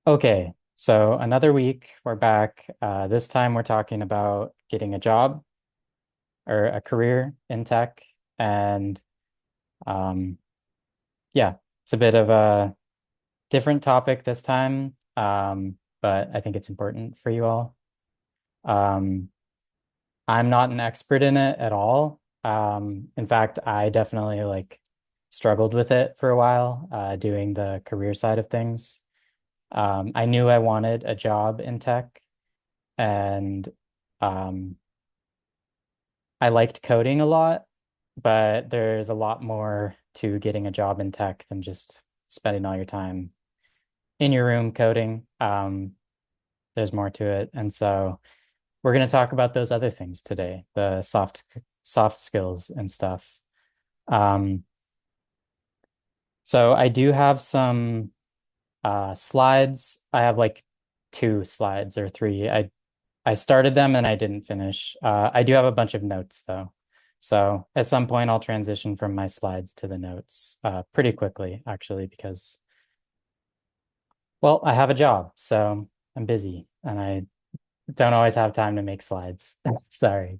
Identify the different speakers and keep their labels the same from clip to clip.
Speaker 1: Okay, so another week, we're back. This time we're talking about getting a job or a career in tech. And um, yeah, it's a bit of a different topic this time, but I think it's important for you all. Um, I'm not an expert in it at all. In fact, I definitely struggled with it for a while, doing the career side of things. I knew I wanted a job in tech. And um, I liked coding a lot, but there's a lot more to getting a job in tech than just spending all your time in your room coding. There's more to it. And so we're going to talk about those other things today, the soft skills and stuff. Um, so I do have some slides. I have like two slides or three. I started them and I didn't finish. I do have a bunch of notes though. So at some point I'll transition from my slides to the notes pretty quickly, actually, because, well, I have a job, so I'm busy and I don't always have time to make slides. Sorry.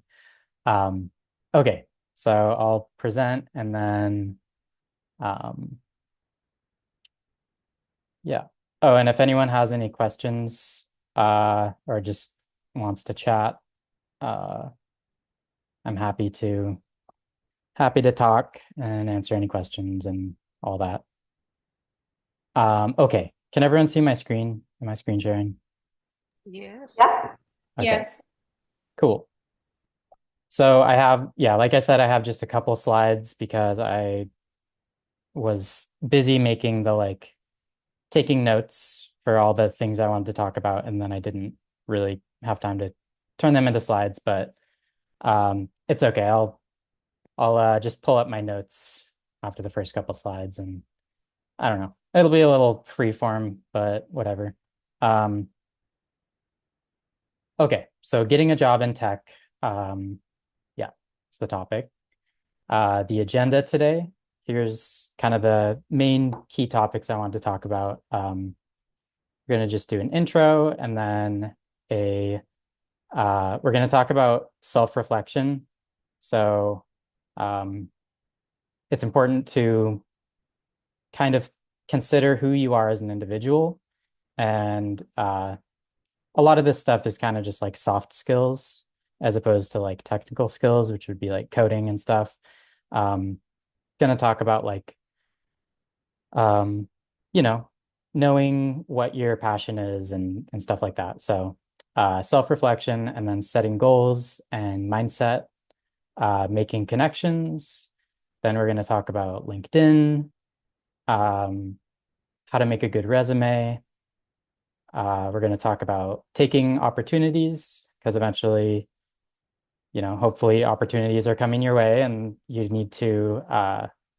Speaker 1: Um, okay, so I'll present and then, um, yeah. Oh, and if anyone has any questions or just wants to chat, uh, I'm happy to talk and answer any questions and all that. Okay. Can everyone see my screen? Am I screen sharing?
Speaker 2: Yes.
Speaker 3: Yeah.
Speaker 1: Okay,
Speaker 3: Yes.
Speaker 1: cool. So I have, yeah, like I said, I have just a couple slides because I was busy making the taking notes for all the things I wanted to talk about, and then I didn't really have time to turn them into slides, but it's okay. I'll just pull up my notes after the first couple slides and I don't know. It'll be a little free form, but whatever. Um, okay, so getting a job in tech. Yeah, it's the topic. The agenda today. Here's kind of the main key topics I wanted to talk about. We're going to just do an intro and then a we're going to talk about self-reflection. So um, it's important to kind of consider who you are as an individual and a lot of this stuff is kind of just like soft skills as opposed to like technical skills, which would be like coding and stuff. Um, Gonna talk about um, you know, knowing what your passion is and stuff like that. So self-reflection and then setting goals and mindset, making connections. Then we're going to talk about LinkedIn, um, how to make a good resume. We're going to talk about taking opportunities because eventually, hopefully opportunities are coming your way and you need to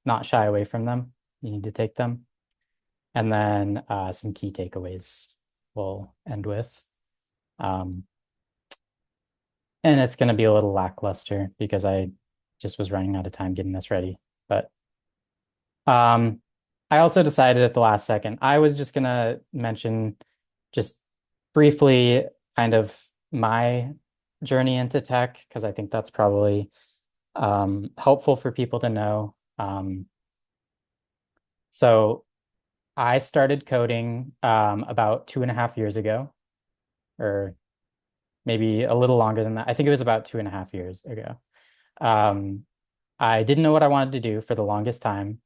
Speaker 1: not shy away from them. You need to take them. And then some key takeaways we'll end with. Um, and it's going to be a little lackluster because I just was running out of time getting this ready. But um, I also decided at the last second, I was just going to mention just briefly kind of my journey into tech because I think that's probably helpful for people to know. So I started coding about 2.5 years ago, or maybe a little longer than that. I think it was about 2.5 years ago. Um, I didn't know what I wanted to do for the longest time,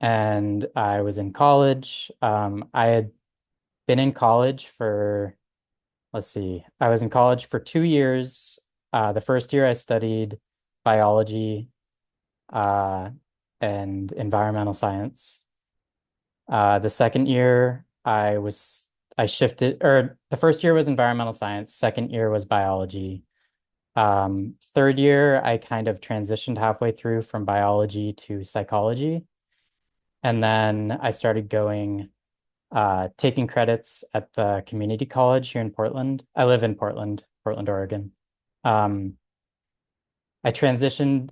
Speaker 1: and I was in college. I had been in college for, let's see, I was in college for 2 years. The first year I studied biology uh, and environmental science. The second year I shifted, or the first year was environmental science, second year was biology. Third year, I kind of transitioned halfway through from biology to psychology. And then I started taking credits at the community college here in Portland. I live in Portland, Oregon. Um, I transitioned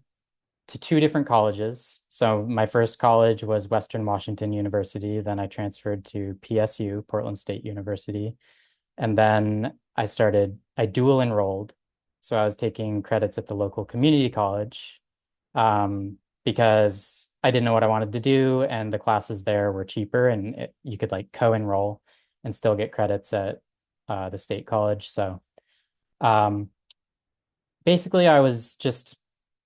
Speaker 1: to two different colleges. So my first college was Western Washington University. Then I transferred to PSU, Portland State University. And then I dual enrolled. So I was taking credits at the local community college because I didn't know what I wanted to do. And the classes there were cheaper and you could like co-enroll and still get credits at the state college. So um, basically, I was just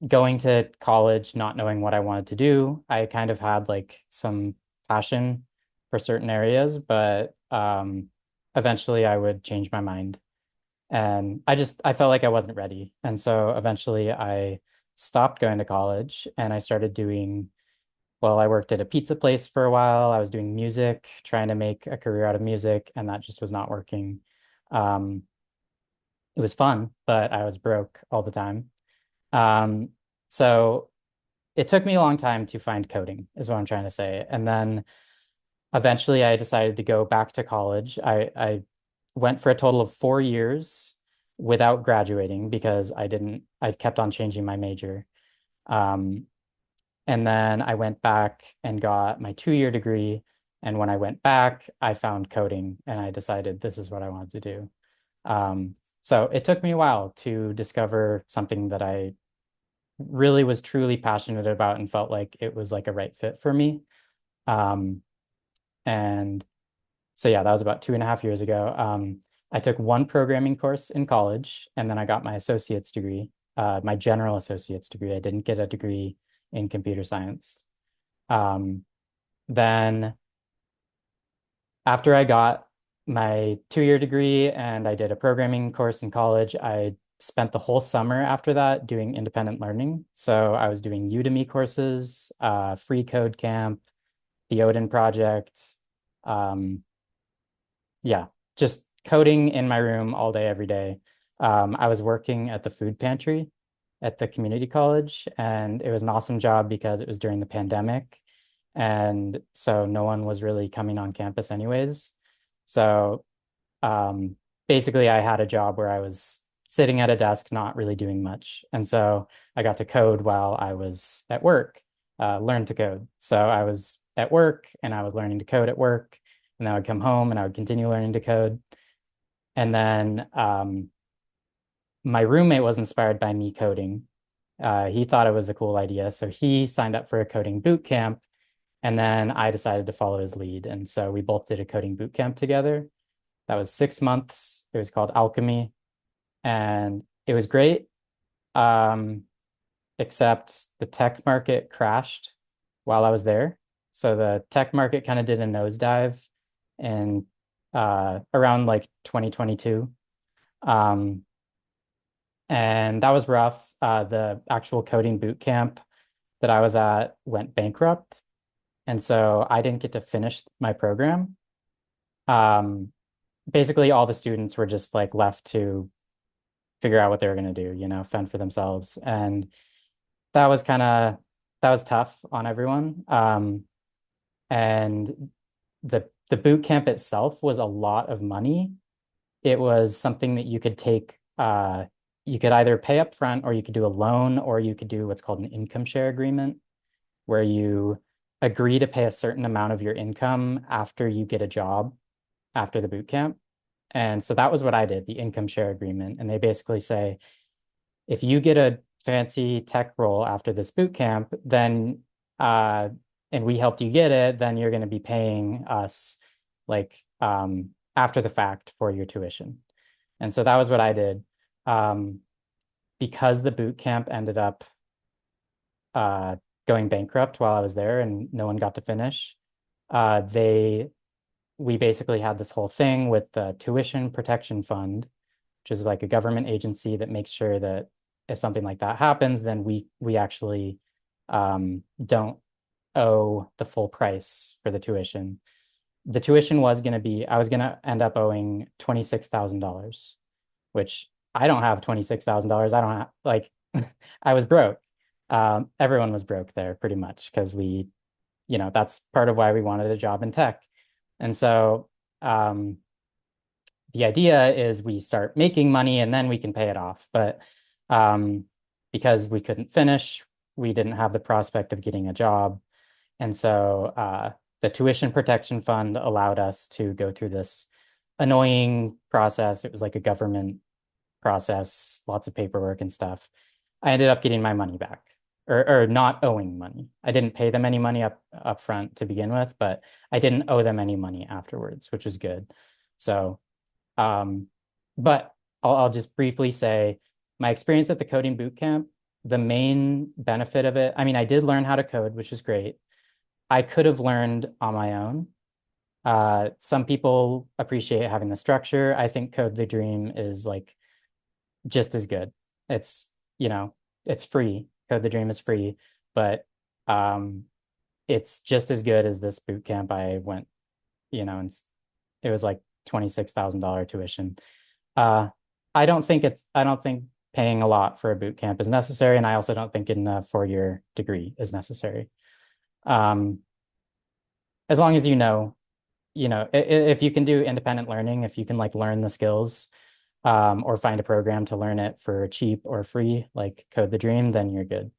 Speaker 1: going to college, not knowing what I wanted to do. I kind of had like some passion for certain areas, but eventually I would change my mind. And I felt like I wasn't ready. And so eventually I stopped going to college and I started doing, well, I worked at a pizza place for a while. I was doing music, trying to make a career out of music, and that just was not working. Um, it was fun, but I was broke all the time. Um, so it took me a long time to find coding, is what I'm trying to say. And then eventually I decided to go back to college. I went for a total of 4 years without graduating because I kept on changing my major. Um, and then I went back and got my 2 year degree. And when I went back, I found coding and I decided this is what I wanted to do. Um, so it took me a while to discover something that I really was truly passionate about and felt like it was like a right fit for me. Um, and so yeah, that was about 2.5 years ago. I took one programming course in college and then I got my associate's degree, my general associate's degree. I didn't get a degree in computer science. Um, then after I got my 2 year degree and I did a programming course in college, I spent the whole summer after that doing independent learning. So I was doing Udemy courses, Free Code Camp, the Odin Project. Um, yeah, just coding in my room all day, every day. I was working at the food pantry at the community college, and it was an awesome job because it was during the pandemic. And so no one was really coming on campus anyways. So um, basically, I had a job where I was sitting at a desk, not really doing much. And so I got to code while I was at work, learn to code. So I was at work and I was learning to code at work. And then I would come home and I would continue learning to code. And then my roommate was inspired by me coding. He thought it was a cool idea. So he signed up for a coding boot camp. And then I decided to follow his lead. And so we both did a coding boot camp together. That was 6 months. It was called Alchemy, and it was great. Um, Except the tech market crashed while I was there. So the tech market kind of did a nosedive in around like 2022. Um, and that was rough. The actual coding boot camp that I was at went bankrupt. And so I didn't get to finish my program. Um, Basically, all the students were just like left to figure out what they were going to do, fend for themselves. And that was kind of that was tough on everyone. And the boot camp itself was a lot of money. It was something that you could take you could either pay up front or you could do a loan or you could do what's called an income share agreement where you agree to pay a certain amount of your income after you get a job after the boot camp. And so that was what I did, the income share agreement. And they basically say, if you get a fancy tech role after this boot camp, then and we helped you get it, then you're going to be paying us like after the fact for your tuition. And so that was what I did. Um, because the boot camp ended up uh, going bankrupt while I was there and no one got to finish, they we basically had this whole thing with the tuition protection fund, which is like a government agency that makes sure that if something like that happens, then we actually don't owe the full price for the tuition. The tuition was going to be, I was going to end up owing $26,000, which I don't have $26,000. I don't have, like, I was broke. Everyone was broke there pretty much because that's part of why we wanted a job in tech. And so um, the idea is we start making money and then we can pay it off. But because we couldn't finish, we didn't have the prospect of getting a job. And so the tuition protection fund allowed us to go through this annoying process. It was like a government process, lots of paperwork and stuff. I ended up getting my money back or not owing money. I didn't pay them any money up front to begin with, but I didn't owe them any money afterwards, which was good. So, um, but I'll just briefly say my experience at the coding boot camp, the main benefit of it, I mean, I did learn how to code, which is great. I could have learned on my own. Some people appreciate having the structure. I think Code the Dream is like just as good. It's, you know, it's free. Code the Dream is free, but um, it's just as good as this boot camp I went, and it was like $26,000 tuition. Uh, I don't think paying a lot for a boot camp is necessary, and I also don't think getting a 4-year degree is necessary. Um, as long as if you can do independent learning, if you can like learn the skills, or find a program to learn it for cheap or free, like Code the Dream, then you're good.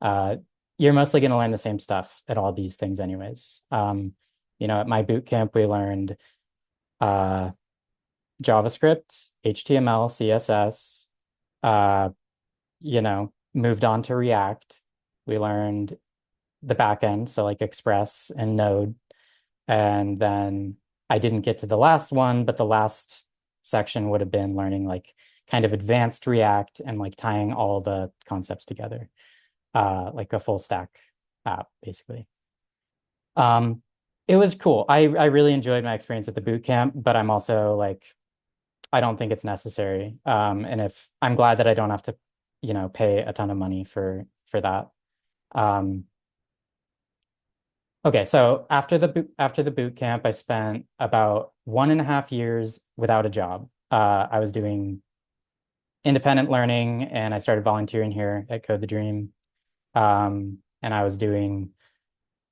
Speaker 1: Uh, you're mostly going to learn the same stuff at all these things anyways. At my boot camp, we learned uh, JavaScript, HTML, CSS, moved on to React. We learned the back end, so like Express and Node. And then I didn't get to the last one, but the last section would have been learning like kind of advanced React and like tying all the concepts together, like a full stack app, basically. Um, it was cool. I really enjoyed my experience at the boot camp, but I'm also like, I don't think it's necessary. And if I'm glad that I don't have to, pay a ton of money for that. Um, Okay, so after the boot camp, I spent about 1.5 years without a job. I was doing independent learning, and I started volunteering here at Code the Dream. And I was doing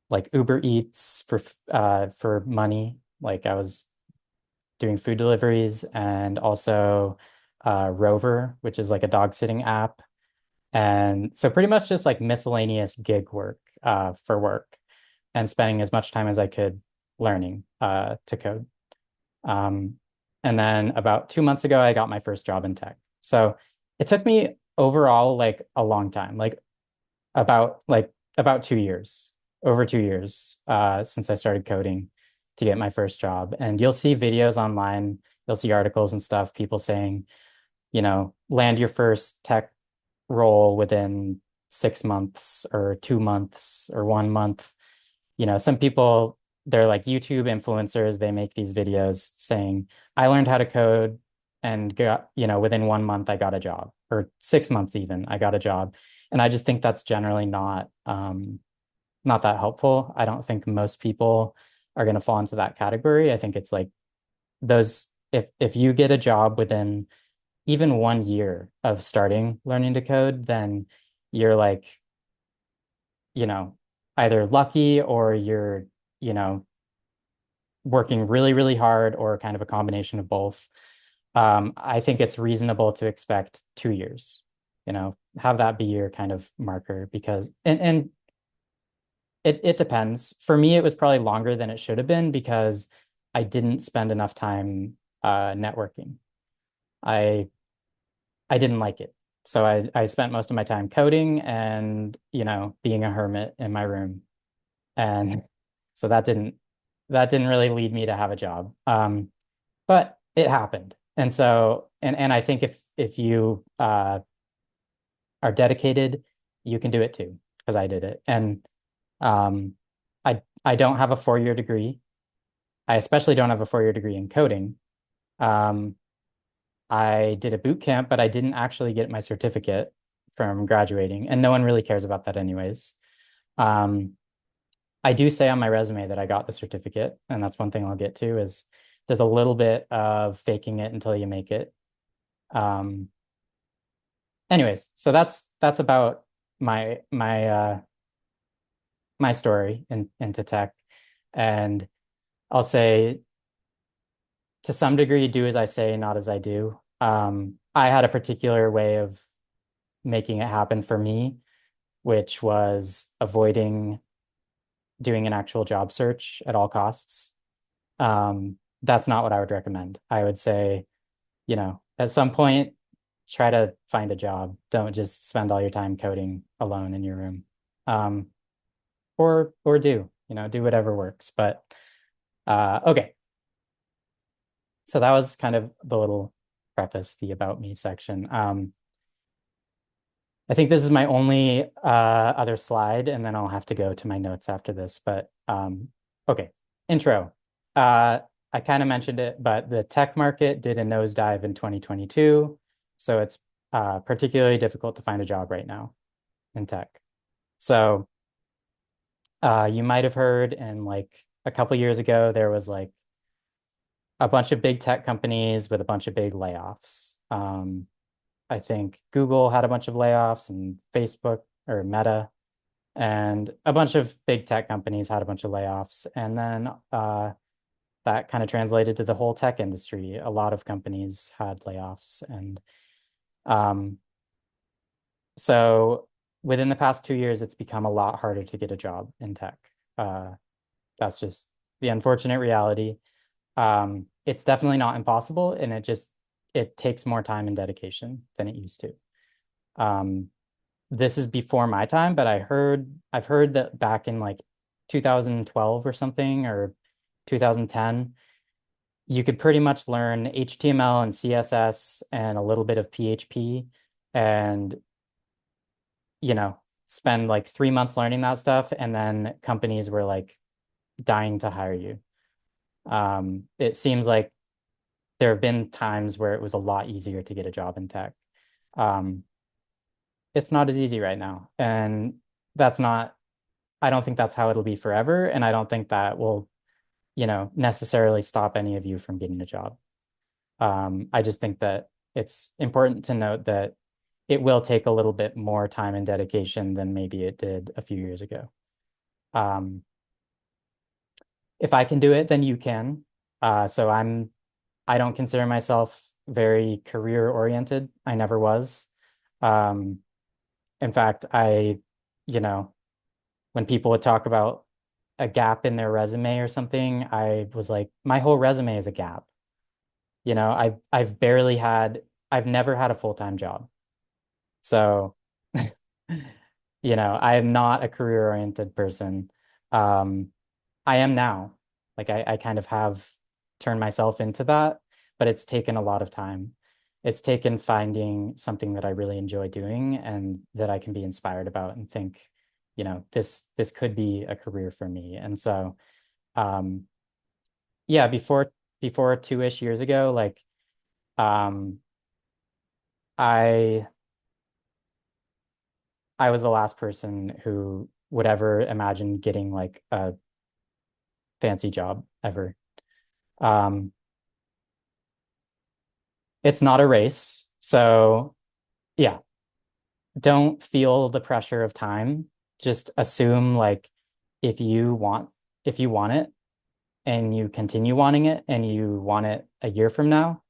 Speaker 1: like Uber Eats for money. Like I was doing food deliveries, and also Rover, which is like a dog sitting app. And so pretty much just like miscellaneous gig work for work, and spending as much time as I could learning to code. Um, and then about 2 months ago, I got my first job in tech. So it took me overall like a long time, about 2 years, over 2 years since I started coding to get my first job. And you'll see videos online, you'll see articles and stuff, people saying, land your first tech role within 6 months or 2 months or 1 month. Some people, they're like YouTube influencers. They make these videos saying, I learned how to code and within 1 month, I got a job, or 6 months even, I got a job. And I just think that's generally not that helpful. I don't think most people are going to fall into that category. I think it's like if you get a job within even 1 year of starting learning to code, then you're like, you know, either lucky or you're, you know, working really, really hard, or kind of a combination of both. I think it's reasonable to expect 2 years, have that be your kind of marker, because, and it depends. For me, it was probably longer than it should have been because I didn't spend enough time networking. I I didn't like it. So I spent most of my time coding and, being a hermit in my room. And so that didn't really lead me to have a job. But it happened. And so, and I think if you are dedicated, you can do it too, because I did it. And um, I don't have a 4-year degree. I especially don't have a 4-year degree in coding. Um, I did a boot camp, but I didn't actually get my certificate from graduating, and no one really cares about that anyways. Um, I do say on my resume that I got the certificate, and that's one thing I'll get to is there's a little bit of faking it until you make it. Um, anyways, so that's about my story into tech, and I'll say to some degree, do as I say, not as I do. I had a particular way of making it happen for me. which was avoiding doing an actual job search at all costs. That's not what I would recommend. I would say, at some point, try to find a job. Don't just spend all your time coding alone in your room. Um, or do whatever works. But okay. So that was kind of the little preface, the about me section. I think this is my only other slide, and then I'll have to go to my notes after this. But okay, intro. I kind of mentioned it, but the tech market did a nosedive in 2022. So it's particularly difficult to find a job right now in tech. So you might have heard in like a couple years ago, there was like a bunch of big tech companies with a bunch of big layoffs. I think Google had a bunch of layoffs and Facebook or Meta and a bunch of big tech companies had a bunch of layoffs. And then that kind of translated to the whole tech industry. A lot of companies had layoffs. And um, so within the past 2 years, it's become a lot harder to get a job in tech. Uh, that's just the unfortunate reality. It's definitely not impossible, and it takes more time and dedication than it used to. Um, this is before my time, but I've heard that back in like 2012 or something or 2010, you could pretty much learn HTML and CSS and a little bit of PHP and spend like 3 months learning that stuff, and then companies were like dying to hire you. It seems like there have been times where it was a lot easier to get a job in tech. Um, it's not as easy right now. And that's not, I don't think that's how it'll be forever. And I don't think that will, necessarily stop any of you from getting a job. I just think that it's important to note that it will take a little bit more time and dedication than maybe it did a few years ago. Um, if I can do it, then you can. So I don't consider myself very career oriented. I never was. Um, in fact, you know, when people would talk about a gap in their resume or something, I was like, my whole resume is a gap. I've never had a full-time job. So, I am not a career-oriented person. Um, I am now. Like I kind of have turned myself into that, but it's taken a lot of time. It's taken finding something that I really enjoy doing and that I can be inspired about and think, this could be a career for me. And so, um, yeah, before 2-ish years ago, like um, I I was the last person who would ever imagine getting like a fancy job ever. Um, it's not a race. So yeah, don't feel the pressure of time. Just assume like if you want if you want it and you continue wanting it and you want it a year from now,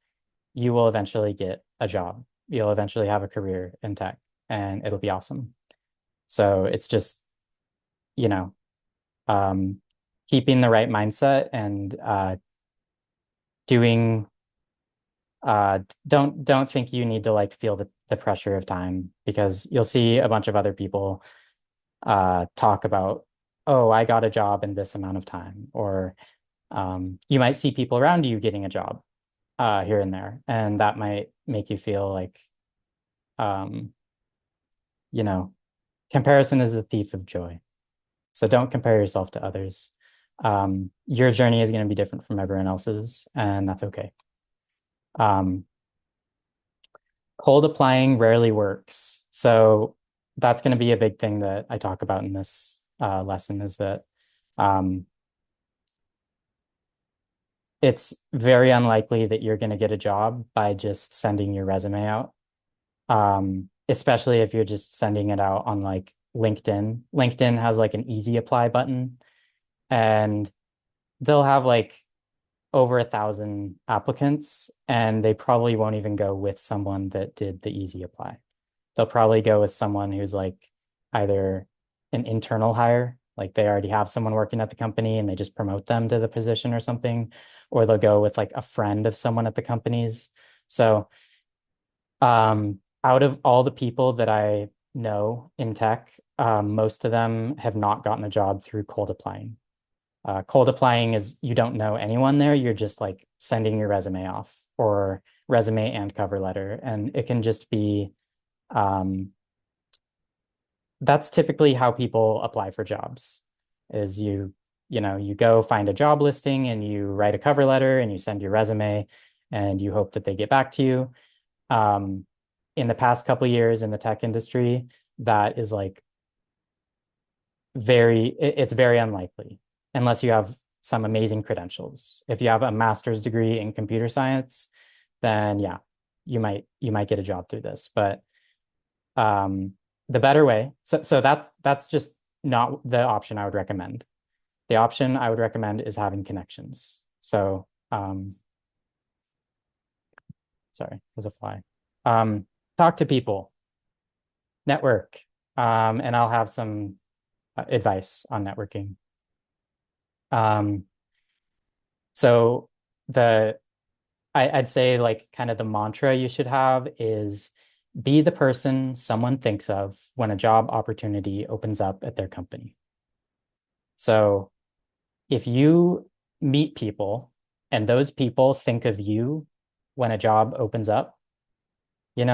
Speaker 1: you will eventually get a job. You'll eventually have a career in tech and it'll be awesome. So it's just, you know, um, keeping the right mindset and doing don't think you need to like feel the pressure of time because you'll see a bunch of other people talk about, oh, I got a job in this amount of time, or you might see people around you getting a job here and there, and that might make you feel like, um, you know, comparison is the thief of joy. So don't compare yourself to others. Your journey is going to be different from everyone else's, and that's okay. Um, Cold applying rarely works. So that's going to be a big thing that I talk about in this lesson is that um, it's very unlikely that you're going to get a job by just sending your resume out, especially if you're just sending it out on like LinkedIn. LinkedIn has like an easy apply button, and they'll have like over 1,000 applicants, and they probably won't even go with someone that did the easy apply. They'll probably go with someone who's like either an internal hire, like they already have someone working at the company and they just promote them to the position or something, or they'll go with like a friend of someone at the companies. So out of all the people that I know in tech, most of them have not gotten a job through cold applying. Cold applying is you don't know anyone there. You're just like sending your resume off or resume and cover letter. And it can just be, um, that's typically how people apply for jobs is you go find a job listing and you write a cover letter and you send your resume and you hope that they get back to you. Um, in the past couple of years in the tech industry, that is like it's very unlikely unless you have some amazing credentials. If you have a master's degree in computer science, then yeah, you might get a job through this. But um, the better way, so that's just not the option I would recommend. The option I would recommend is having connections. So sorry, there's a fly. Um, talk to people, network, and I'll have some advice on networking. Um, so the I'd say like kind of the mantra you should have is be the person someone thinks of when a job opportunity opens up at their company. So if you meet people and those people think of you when a job opens up,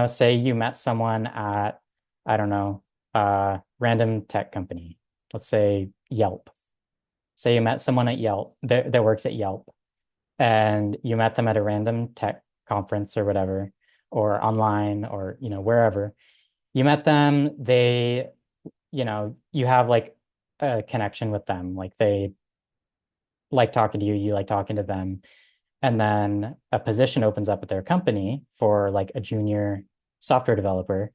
Speaker 1: say you met someone at, I don't know, random tech company, let's say Yelp. Say you met someone at Yelp that works at Yelp and you met them at a random tech conference or whatever, or online or, wherever. You met them, you have like a connection with them. Like they like talking to you, you like talking to them. And then a position opens up at their company for like a junior software developer.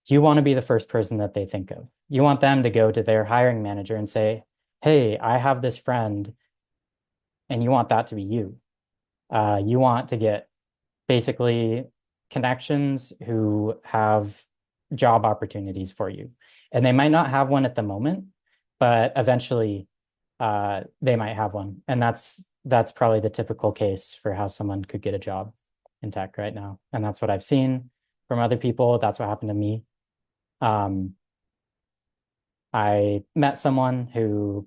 Speaker 1: You want to be the first person that they think of. You want them to go to their hiring manager and say, "Hey, I have this friend," and you want that to be you. You want to get basically connections who have job opportunities for you. And they might not have one at the moment, but eventually they might have one. And that's probably the typical case for how someone could get a job in tech right now. And that's what I've seen from other people. That's what happened to me. Um, I met someone who,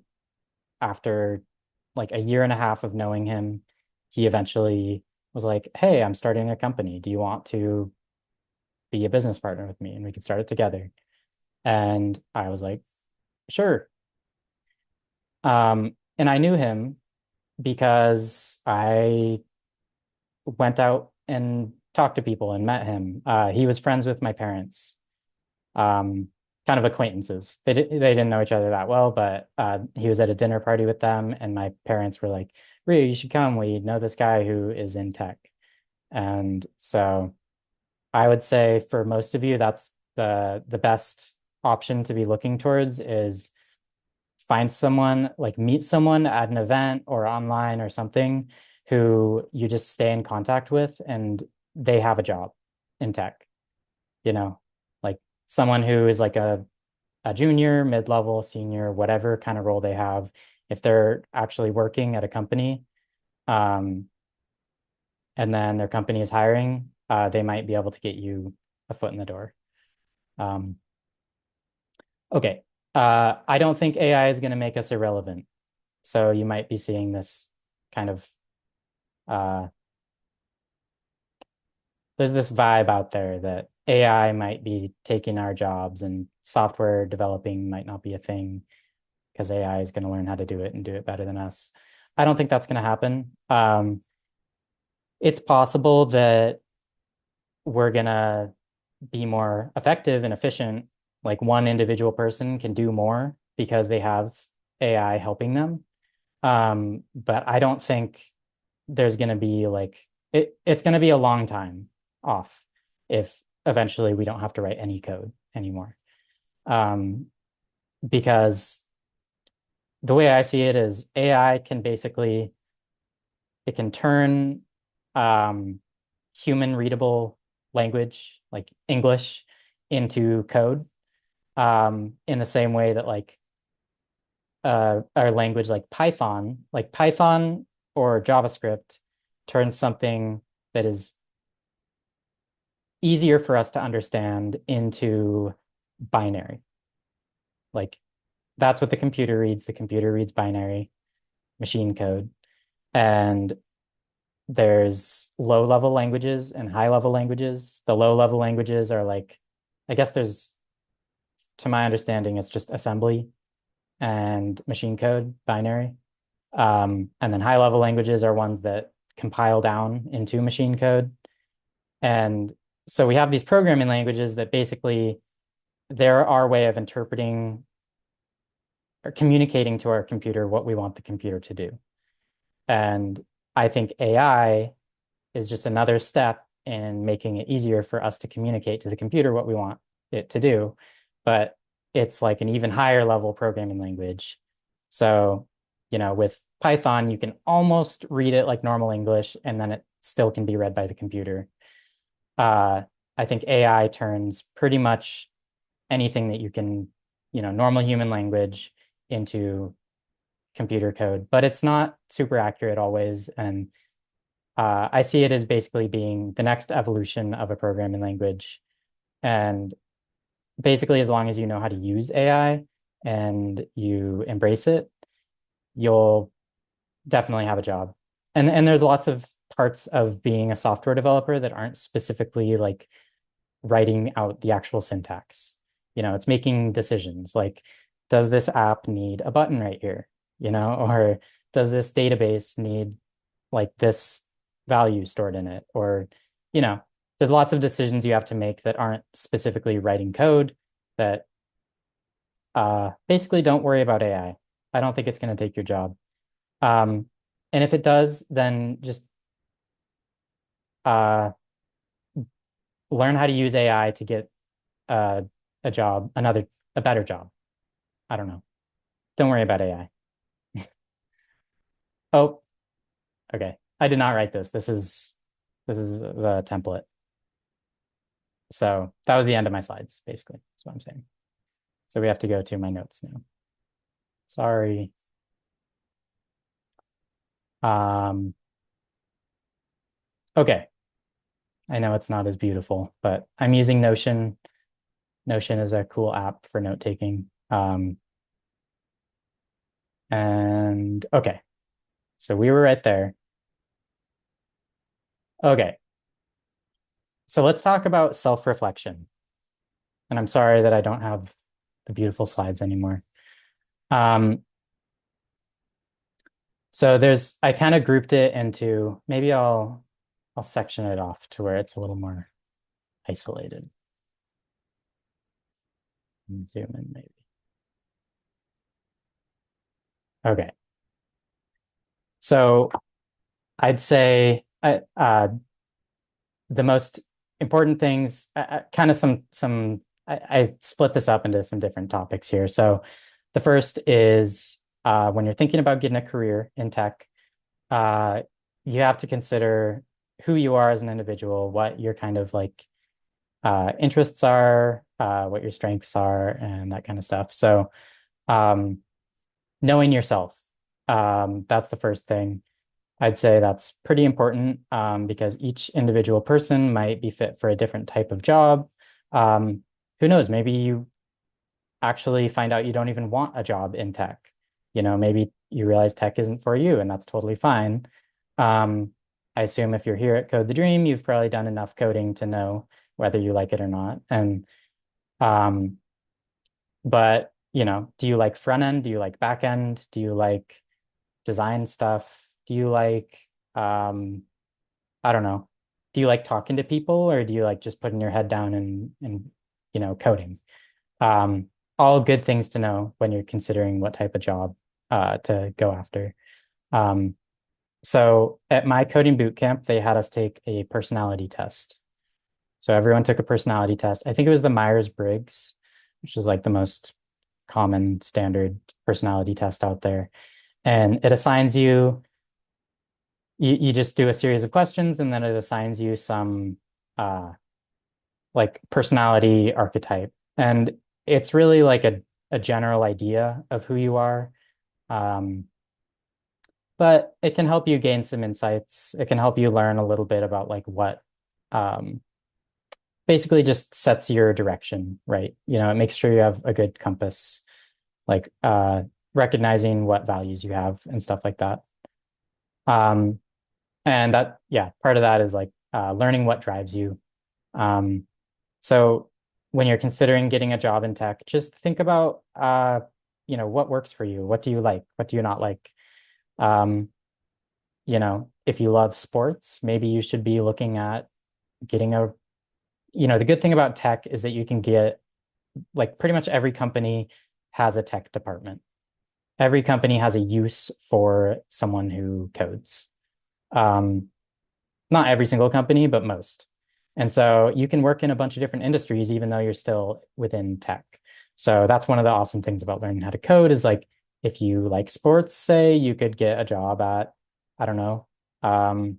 Speaker 1: after like a year and a half of knowing him, he eventually was like, "Hey, I'm starting a company. Do you want to be a business partner with me and we could start it together?" And I was like, "Sure." And I knew him because I went out and talked to people and met him. He was friends with my parents, um, kind of acquaintances. They didn't know each other that well, but he was at a dinner party with them, and my parents were like, "Rhea, you should come. We know this guy who is in tech." And so I would say for most of you, that's the best option to be looking towards is find someone, like meet someone at an event or online or something who you just stay in contact with and they have a job in tech, you know, like someone who is like a junior, mid-level, senior, whatever kind of role they have. If they're actually working at a company, um, and then their company is hiring, they might be able to get you a foot in the door. Um, okay. I don't think AI is going to make us irrelevant. So you might be seeing this kind of uh, there's this vibe out there that AI might be taking our jobs and software developing might not be a thing because AI is going to learn how to do it and do it better than us. I don't think that's going to happen. It's possible that we're going to be more effective and efficient. Like one individual person can do more because they have AI helping them. But I don't think there's going to be like it's going to be a long time off if eventually we don't have to write any code anymore. Um, because the way I see it is AI can basically it can turn human readable language like English into code. in the same way that our language like Python or JavaScript turns something that is easier for us to understand into binary. Like that's what the computer reads. The computer reads binary machine code. And there's low level languages and high level languages. The low level languages are like, I guess to my understanding, it's just assembly and machine code, binary. And then high level languages are ones that compile down into machine code. And so we have these programming languages that basically they're our way of interpreting or communicating to our computer what we want the computer to do. And I think AI is just another step in making it easier for us to communicate to the computer what we want it to do. But it's like an even higher level programming language. So, with Python, you can almost read it like normal English, and then it still can be read by the computer. I think AI turns pretty much anything that you can, normal human language into computer code, but it's not super accurate always. And I see it as basically being the next evolution of a programming language. And basically, as long as you know how to use AI and you embrace it, you'll definitely have a job. And there's lots of parts of being a software developer that aren't specifically like writing out the actual syntax. It's making decisions like, does this app need a button right here? Or does this database need like this value stored in it? Or, there's lots of decisions you have to make that aren't specifically writing code that basically don't worry about AI. I don't think it's going to take your job. And if it does, then just uh, learn how to use AI to get a job, a better job. I don't know. Don't worry about AI. Oh, okay. I did not write this. This is the template. So that was the end of my slides, basically. That's what I'm saying. So we have to go to my notes now. Sorry. Okay. I know it's not as beautiful, but I'm using Notion. Notion is a cool app for note taking. And okay. So we were right there. Okay. So let's talk about self-reflection. And I'm sorry that I don't have the beautiful slides anymore. Um, so I kind of grouped it into, maybe I'll section it off to where it's a little more isolated. And zoom in maybe. Okay. So I'd say the most important things, kind of I split this up into some different topics here. So the first is when you're thinking about getting a career in tech, uh, you have to consider who you are as an individual, what your kind of like interests are, what your strengths are, and that kind of stuff. So um, knowing yourself, that's the first thing. I'd say that's pretty important because each individual person might be fit for a different type of job. Who knows? Maybe you actually find out you don't even want a job in tech. Maybe you realize tech isn't for you, and that's totally fine. I assume if you're here at Code the Dream, you've probably done enough coding to know whether you like it or not. And but do you like front end? Do you like back end? Do you like design stuff? Do you like I don't know. Do you like talking to people, or do you like just putting your head down and coding? Um, all good things to know when you're considering what type of job to go after. Um, so at my coding boot camp, they had us take a personality test. So everyone took a personality test. I think it was the Myers-Briggs, which is like the most common standard personality test out there. And it assigns you just do a series of questions, and then it assigns you some like personality archetype. And it's really like a general idea of who you are. Um, but it can help you gain some insights. It can help you learn a little bit about like what um, basically just sets your direction, right? It makes sure you have a good compass, like recognizing what values you have and stuff like that. Um, and that, yeah, part of that is like learning what drives you. Um, so when you're considering getting a job in tech, just think about, what works for you. What do you like? What do you not like? Um, if you love sports, maybe you should be looking at getting the good thing about tech is that you can get like pretty much every company has a tech department. Every company has a use for someone who codes. Um, Not every single company, but most. And so you can work in a bunch of different industries, even though you're still within tech. So that's one of the awesome things about learning how to code is like if you like sports, say, you could get a job at, I don't know. Um,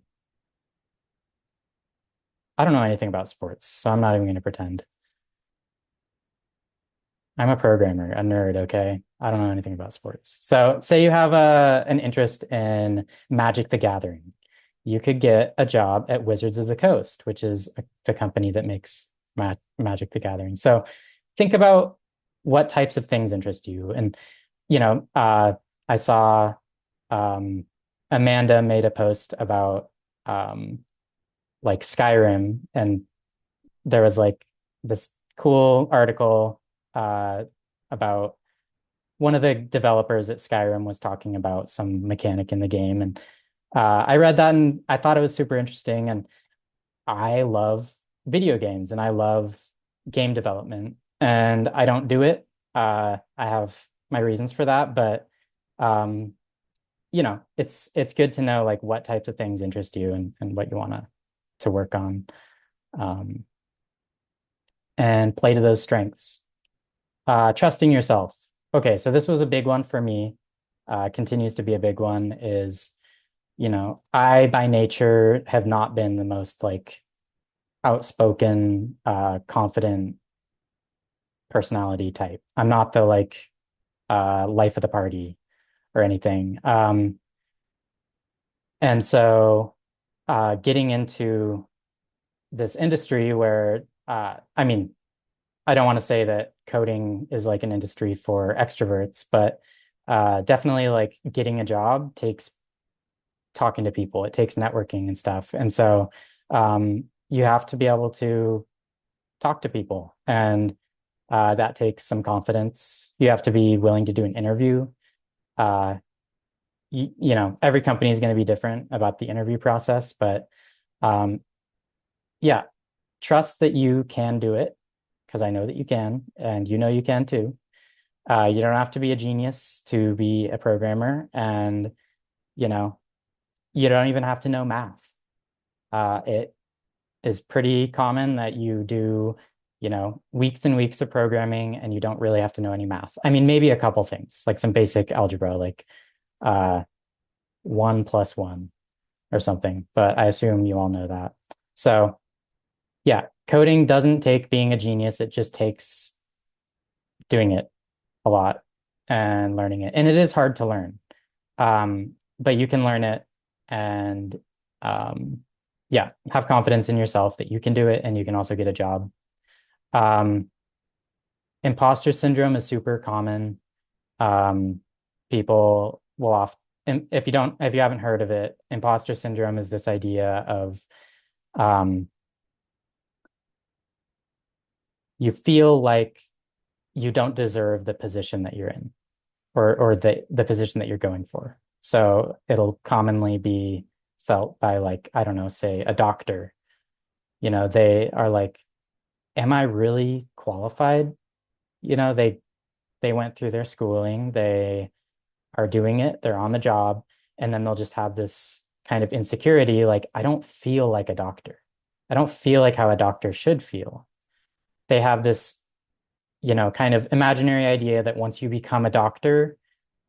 Speaker 1: I don't know anything about sports, so I'm not even going to pretend. I'm a programmer, a nerd, okay? I don't know anything about sports. So, say you have an interest in Magic the Gathering. You could get a job at Wizards of the Coast, which is the company that makes Magic the Gathering. So, think about what types of things interest you. And, you know, uh, I saw um, Amanda made a post about um, like Skyrim, and there was like this cool article about one of the developers at Skyrim was talking about some mechanic in the game. And I read that and I thought it was super interesting. And I love video games and I love game development. And I don't do it. I have my reasons for that, but um, it's good to know like what types of things interest you and what you want to work on. Um, and play to those strengths. Trusting yourself. Okay, so this was a big one for me. Continues to be a big one is, I by nature have not been the most like outspoken, confident personality type. I'm not the like life of the party or anything. And so getting into this industry where, I mean, I don't want to say that coding is like an industry for extroverts, but definitely like getting a job takes talking to people. It takes networking and stuff. And so you have to be able to talk to people, and that takes some confidence. You have to be willing to do an interview. Uh, every company is going to be different about the interview process, but um, yeah, trust that you can do it because I know that you can, and you can too. You don't have to be a genius to be a programmer, and you know, you don't even have to know math. It is pretty common that you do, weeks and weeks of programming, and you don't really have to know any math. I mean, maybe a couple things, like some basic algebra, like uh, 1 plus 1 or something, but I assume you all know that. So, yeah, coding doesn't take being a genius. It just takes doing it a lot and learning it. And it is hard to learn. But you can learn it and yeah, have confidence in yourself that you can do it and you can also get a job. Um, Imposter syndrome is super common. People will often, if you haven't heard of it, imposter syndrome is this idea of um, you feel like you don't deserve the position that you're in, or the position that you're going for. So it'll commonly be felt by like, I don't know, say a doctor. They are like, am I really qualified? They went through their schooling, they are doing it, they're on the job, and then they'll just have this kind of insecurity, like, I don't feel like a doctor. I don't feel like how a doctor should feel. They have this kind of imaginary idea that once you become a doctor,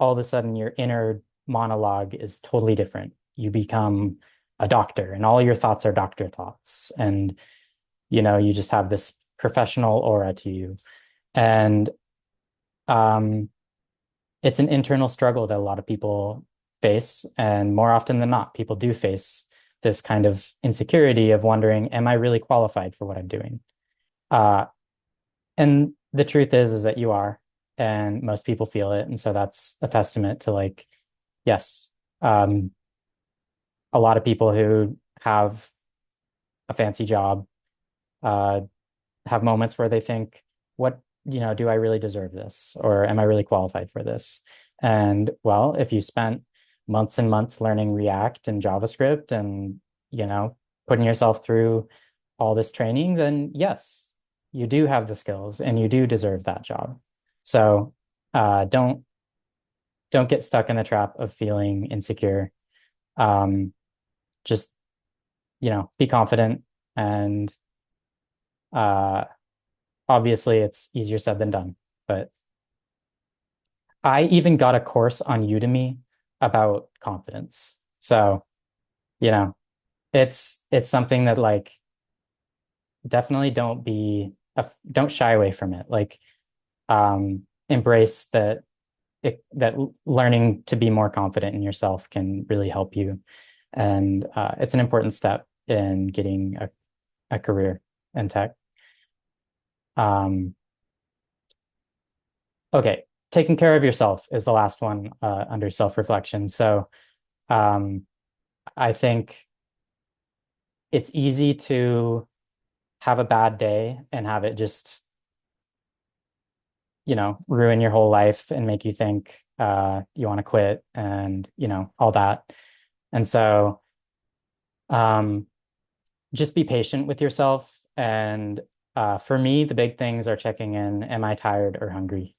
Speaker 1: all of a sudden your inner monologue is totally different. You become a doctor and all your thoughts are doctor thoughts. And, you just have this professional aura to you. And um, it's an internal struggle that a lot of people face. And more often than not, people do face this kind of insecurity of wondering, am I really qualified for what I'm doing? Uh, and the truth is that you are, and most people feel it. And so that's a testament to like, yes, um, a lot of people who have a fancy job uh, have moments where they think, what, do I really deserve this? Or am I really qualified for this? And well, if you spent months and months learning React and JavaScript and, you know, putting yourself through all this training, then yes, you do have the skills and you do deserve that job. So don't get stuck in the trap of feeling insecure. Um, just, be confident and uh obviously it's easier said than done, but I even got a course on Udemy about confidence. So, you know, it's something that like definitely don't shy away from it. Like embrace that learning to be more confident in yourself can really help you. And it's an important step in getting a career in tech. Um, okay, taking care of yourself is the last one under self-reflection. So um, I think it's easy to have a bad day and have it just, ruin your whole life and make you think you want to quit and, all that. And so um, just be patient with yourself. And for me, the big things are checking in, am I tired or hungry?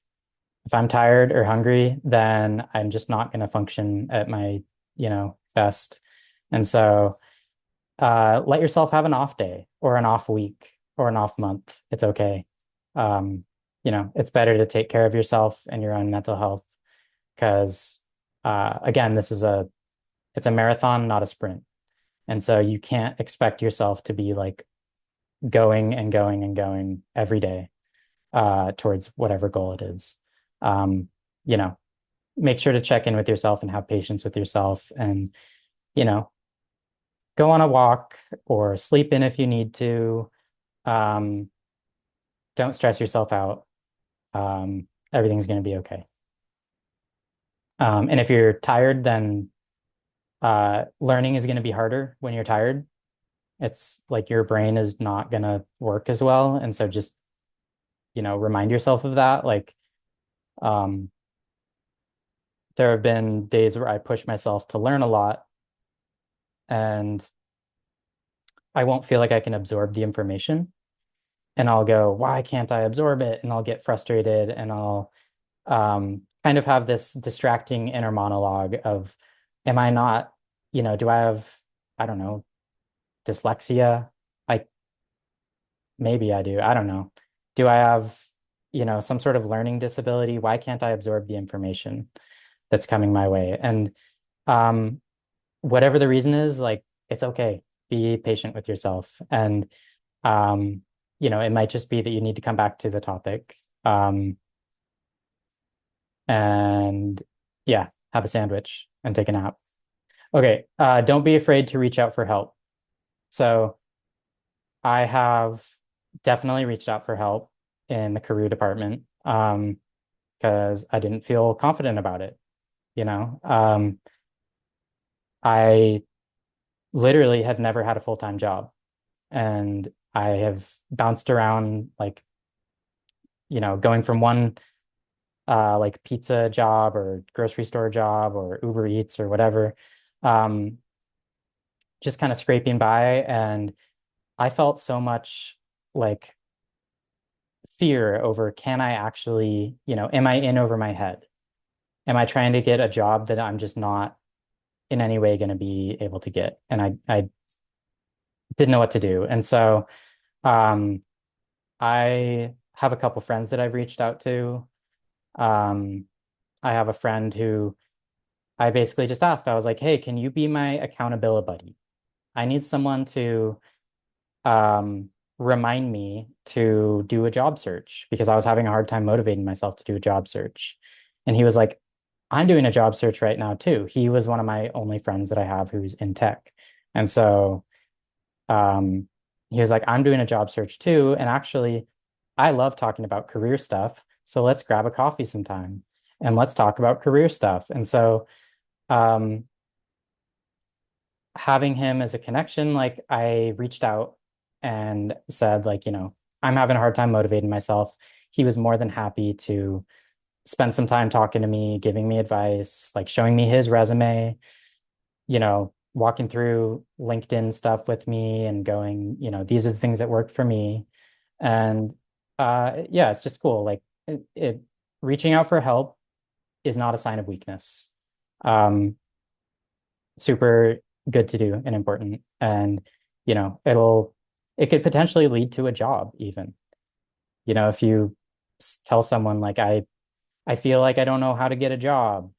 Speaker 1: If I'm tired or hungry, then I'm just not going to function at my, best. And so let yourself have an off day or an off week or an off month. It's okay. Um, it's better to take care of yourself and your own mental health because again, it's a marathon, not a sprint. And so you can't expect yourself to be like going and going and going every day towards whatever goal it is. Um, you know, make sure to check in with yourself and have patience with yourself and, you know, go on a walk or sleep in if you need to. Um, don't stress yourself out. Everything's going to be okay. And if you're tired, then learning is going to be harder when you're tired. It's like your brain is not going to work as well. And so just, remind yourself of that. Like, um, there have been days where I push myself to learn a lot and I won't feel like I can absorb the information. And I'll go, why can't I absorb it? And I'll get frustrated and I'll kind of have this distracting inner monologue of, am I not, do I have, I don't know, dyslexia? Like maybe I do. I don't know. Do I have, some sort of learning disability? Why can't I absorb the information that's coming my way? And um, whatever the reason is, like, it's okay. Be patient with yourself. And, um, it might just be that you need to come back to the topic. And yeah, have a sandwich and take a nap. Okay, don't be afraid to reach out for help. So I have definitely reached out for help in the career department because I didn't feel confident about it. You know, I literally have never had a full-time job, and I have bounced around like, going from one like pizza job or grocery store job or Uber Eats or whatever, um, just kind of scraping by. And I felt so much like fear over, can I actually, am I in over my head? Am I trying to get a job that I'm just not in any way going to be able to get? And I didn't know what to do. And so um, I have a couple friends that I've reached out to. Um, I have a friend who I basically just asked, I was like, hey, can you be my accountability buddy? I need someone to um, remind me to do a job search because I was having a hard time motivating myself to do a job search. And he was like, I'm doing a job search right now too. He was one of my only friends that I have who's in tech. And so um, he was like, I'm doing a job search too. And actually, I love talking about career stuff. So let's grab a coffee sometime and let's talk about career stuff. And so um, having him as a connection, like I reached out and said, like, I'm having a hard time motivating myself. He was more than happy to spend some time talking to me, giving me advice, like showing me his resume, walking through LinkedIn stuff with me and going, these are the things that work for me. And yeah, it's just cool. Like it reaching out for help is not a sign of weakness. Um, super good to do and important. And, it could potentially lead to a job even. If you tell someone like, I feel like I don't know how to get a job,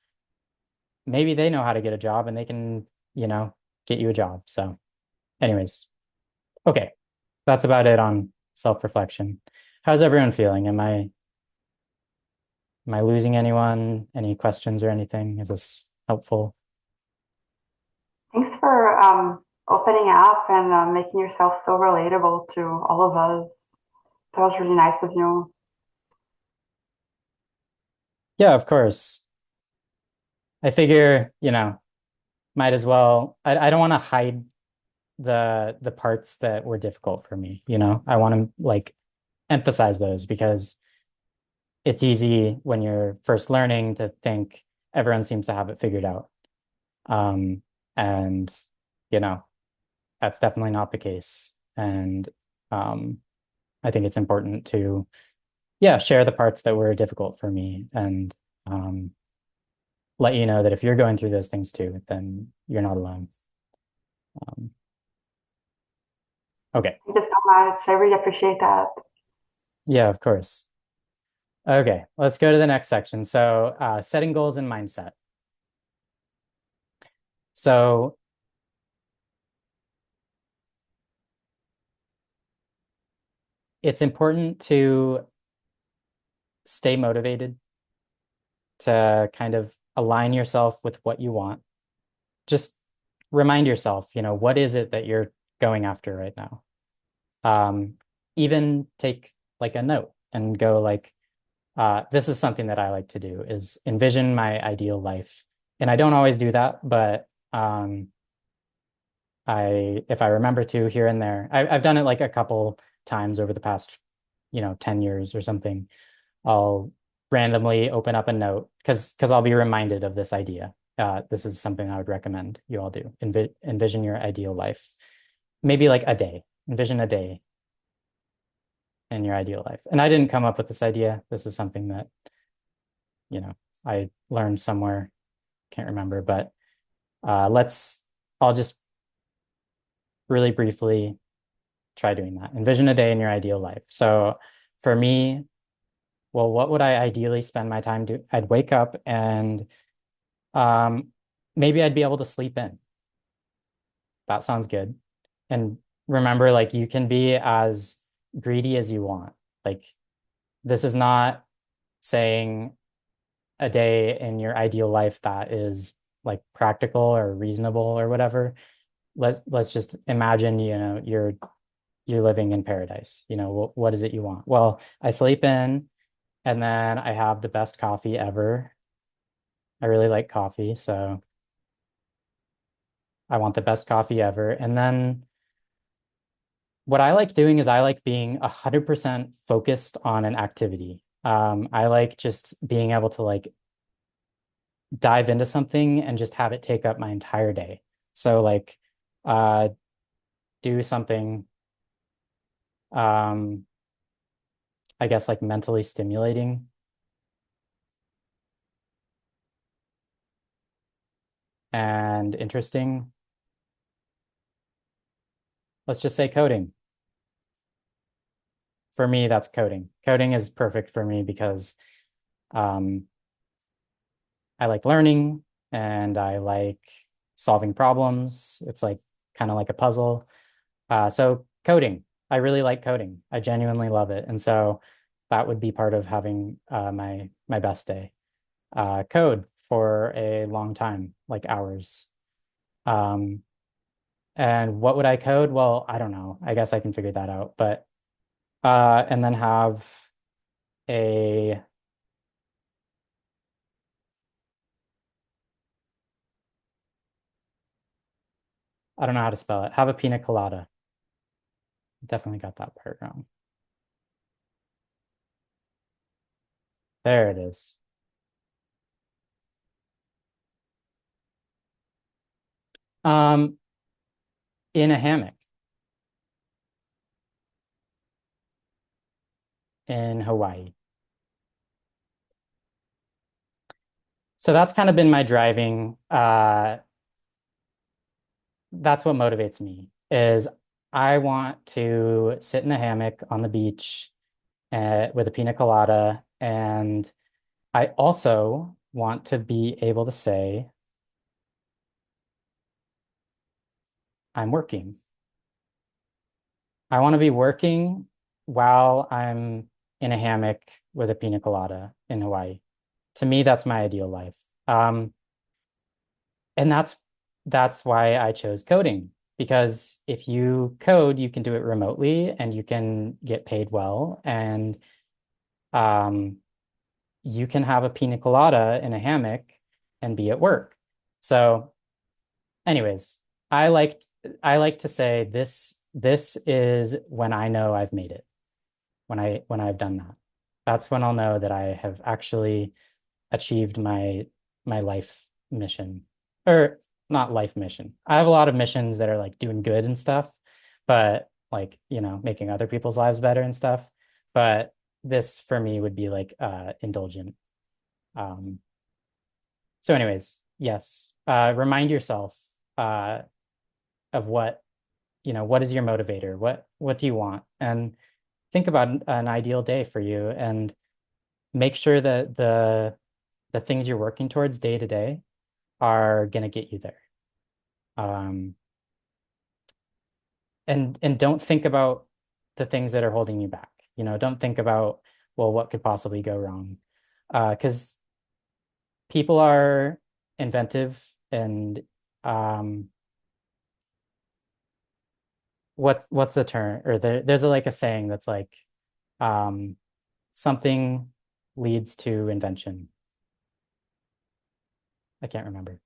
Speaker 1: maybe they know how to get a job and they can, get you a job. So, anyways, okay. That's about it on self-reflection. How's everyone feeling? Am I losing anyone? Any questions or anything? Is this helpful?
Speaker 2: Thanks for opening up and making yourself so relatable to all of us. That was really nice of you.
Speaker 1: Yeah, of course. I figure, might as well. I don't want to hide the parts that were difficult for me, I want to like emphasize those because it's easy when you're first learning to think everyone seems to have it figured out. Um, and you know, that's definitely not the case. And um, I think it's important to, yeah, share the parts that were difficult for me and um, let you know that if you're going through those things too, then you're not alone. Um, okay.
Speaker 2: Thank you so much. I really appreciate that.
Speaker 1: Yeah, of course. Okay, let's go to the next section. So, setting goals and mindset. So, it's important to stay motivated, to kind of align yourself with what you want. Just remind yourself, what is it that you're going after right now? Um, Even take like a note and go like, this is something that I like to do is envision my ideal life. And I don't always do that, but if I remember to here and there, I've done it like a couple times over the past, 10 years or something. I'll randomly open up a note because I'll be reminded of this idea. This is something I would recommend you all do. Envision your ideal life. Maybe like a day. Envision a day in your ideal life. And I didn't come up with this idea. This is something that, you know, I learned somewhere, can't remember, but I'll just really briefly try doing that. Envision a day in your ideal life. So for me, well, what would I ideally spend my time doing? I'd wake up and um, maybe I'd be able to sleep in. That sounds good. And remember, like you can be as greedy as you want. Like this is not saying a day in your ideal life that is like practical or reasonable or whatever. Let's just imagine, you're living in paradise. What is it you want? Well, I sleep in and then I have the best coffee ever. I really like coffee, so I want the best coffee ever. And then what I like doing is I like being 100% focused on an activity. I like just being able to like dive into something and just have it take up my entire day. So like uh do something um I guess like mentally stimulating and interesting. Let's just say coding. For me, that's coding. Coding is perfect for me because um I like learning and I like solving problems. It's like kind of like a puzzle. So coding. I really like coding. I genuinely love it. And so that would be part of having my best day. Code for a long time, like hours. Um, and what would I code? Well, I don't know. I guess I can figure that out. But and then have a I don't know how to spell it. Have a pina colada. Definitely got that part wrong. There it is. Um, in a hammock in Hawaii. So that's kind of been my driving. That's what motivates me is I want to sit in a hammock on the beach with a pina colada, and I also want to be able to say I'm working. I want to be working while I'm in a hammock with a pina colada in Hawaii. To me, that's my ideal life. Um, and that's why I chose coding because if you code, you can do it remotely and you can get paid well and um, you can have a pina colada in a hammock and be at work. So, anyways, I liked I like to say this is when I know I've made it. When I've done that. That's when I'll know that I have actually achieved my life mission. Or not life mission. I have a lot of missions that are like doing good and stuff, but like, making other people's lives better and stuff. But this for me would be like indulgent. Um, so anyways, yes. Remind yourself uh of what is your motivator? What do you want? And think about an ideal day for you and make sure that the things you're working towards day to day are going to get you there. Um, and don't think about the things that are holding you back. Don't think about, well, what could possibly go wrong? Because people are inventive and um, what's the term? Or there's like a saying that's like um, something leads to invention. I can't remember.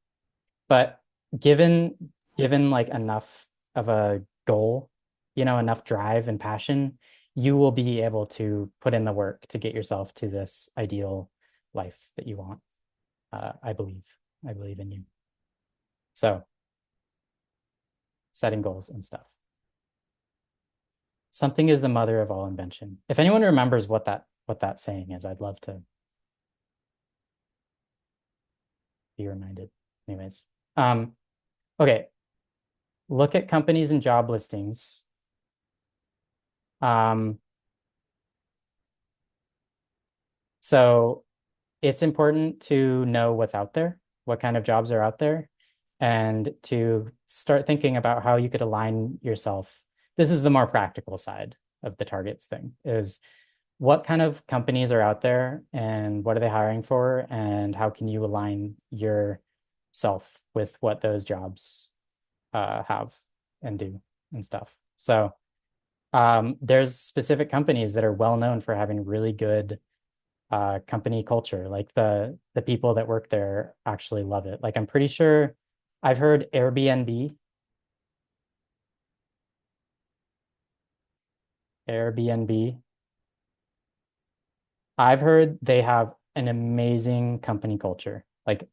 Speaker 1: But given like enough of a goal, enough drive and passion, you will be able to put in the work to get yourself to this ideal life that you want. I believe. I believe in you. So setting goals and stuff. Something is the mother of all invention. If anyone remembers what that saying is, I'd love to be reminded. Anyways. Okay. Look at companies and job listings. Um, so it's important to know what's out there, what kind of jobs are out there, and to start thinking about how you could align yourself. This is the more practical side of the targets thing, is what kind of companies are out there and what are they hiring for, and how can you align yourself with what those jobs have and do and stuff. So there's specific companies that are well known for having really good company culture. Like the people that work there actually love it. Like I'm pretty sure I've heard Airbnb. I've heard they have an amazing company culture. Like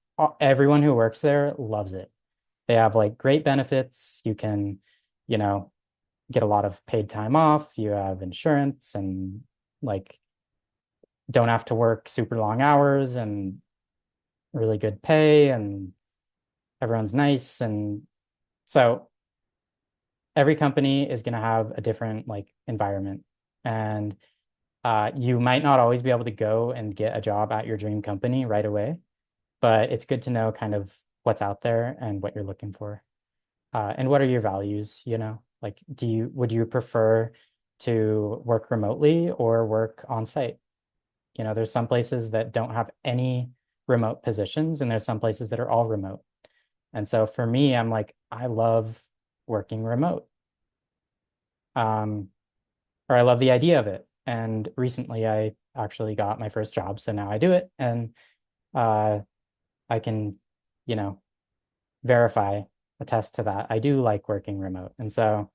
Speaker 1: everyone who works there loves it. They have like great benefits. You can, you know, get a lot of paid time off. You have insurance and like don't have to work super long hours and really good pay and everyone's nice. And so every company is going to have a different like environment. And you might not always be able to go and get a job at your dream company right away, but it's good to know kind of what's out there and what you're looking for. And what are your values, like would you prefer to work remotely or work on site. You know, there's some places that don't have any remote positions, and there's some places that are all remote. And so for me, I'm like, I love working remote. Um, or I love the idea of it. And recently I actually got my first job, so now I do it, and uh, I can, you know, verify, attest to that. I do like working remote. And so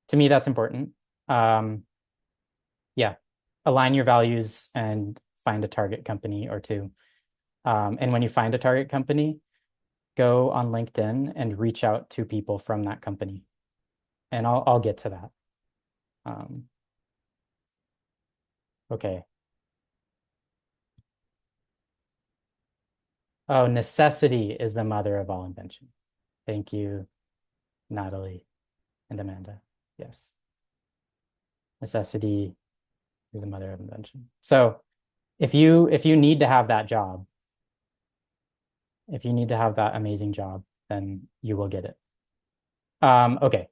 Speaker 1: to me, that's important. Um, yeah, align your values and find a target company or two. And when you find a target company, go on LinkedIn and reach out to people from that company. And I'll get to that. Um, okay. Oh, necessity is the mother of all invention. Thank you, Natalie and Amanda. Yes, necessity is the mother of invention. So if you need to have that job, if you need to have that amazing job, then you will get it. Okay.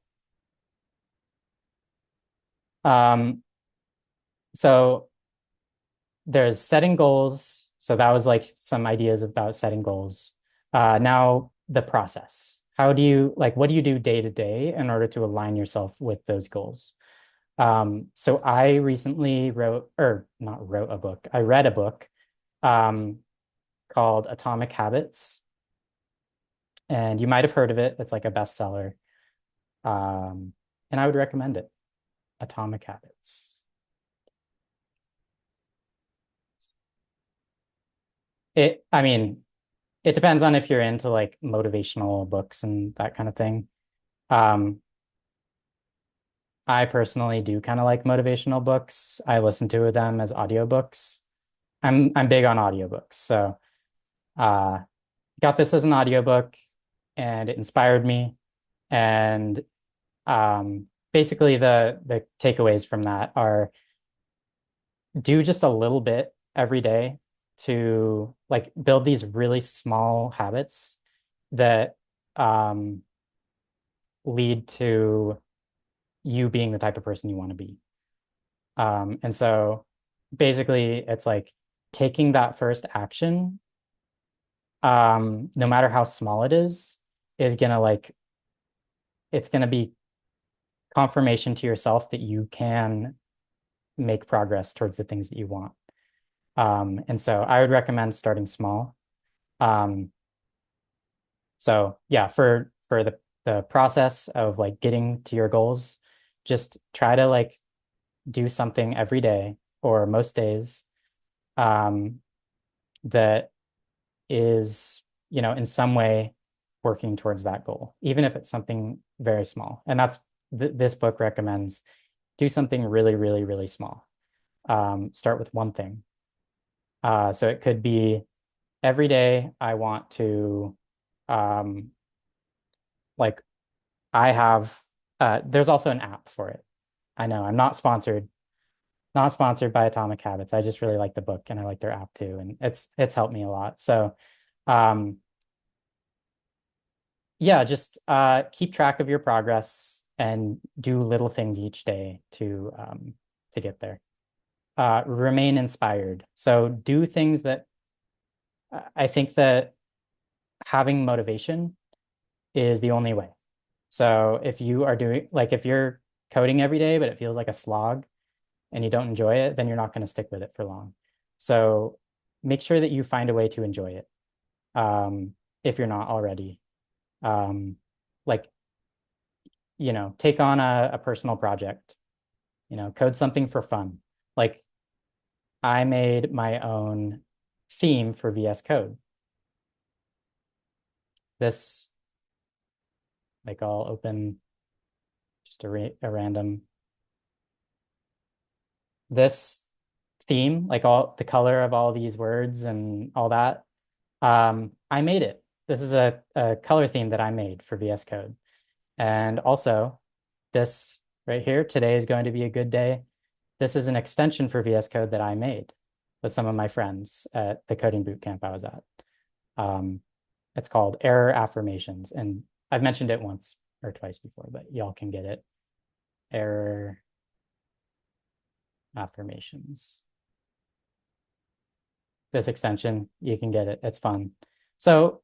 Speaker 1: Um, so there's setting goals. So that was like some ideas about setting goals. Now the process. How do you like what do you do day to day in order to align yourself with those goals? So I recently wrote, or not wrote a book, I read a book um, called Atomic Habits. And you might have heard of it. It's like a bestseller. Um, and I would recommend it. Atomic Habits. I mean, it depends on if you're into like motivational books and that kind of thing. Um, I personally do kind of like motivational books. I listen to them as audiobooks. I'm big on audiobooks. So uh got this as an audiobook and it inspired me. And basically the takeaways from that are do just a little bit every day to like build these really small habits that um, lead to you being the type of person you want to be. And so basically, it's like taking that first action, no matter how small it is gonna like it's gonna be confirmation to yourself that you can make progress towards the things that you want. And so I would recommend starting small. Um, so yeah, for the process of like getting to your goals, just try to like do something every day or most days um, that is, you know, in some way working towards that goal, even if it's something very small. And that's this book recommends do something really, really, really small. Start with one thing. So it could be every day I want to um, like I have there's also an app for it. I know I'm not sponsored by Atomic Habits. I just really like the book and I like their app too. And it's helped me a lot. So um yeah, just keep track of your progress and do little things each day to get there. Remain inspired. So do things that I think that having motivation is the only way. So if you are doing like if you're coding every day, but it feels like a slog and you don't enjoy it, then you're not going to stick with it for long. So make sure that you find a way to enjoy it if you're not already. Um, like, you know, take on a personal project, you know, code something for fun. Like I made my own theme for VS Code. This, like I'll open just a random this theme, like all the color of all these words and all that. I made it. This is a color theme that I made for VS Code. And also, this right here, today is going to be a good day. This is an extension for VS Code that I made with some of my friends at the coding boot camp I was at. Um, it's called Error Affirmations. And I've mentioned it once or twice before, but y'all can get it. Error affirmations. This extension, you can get it. It's fun. So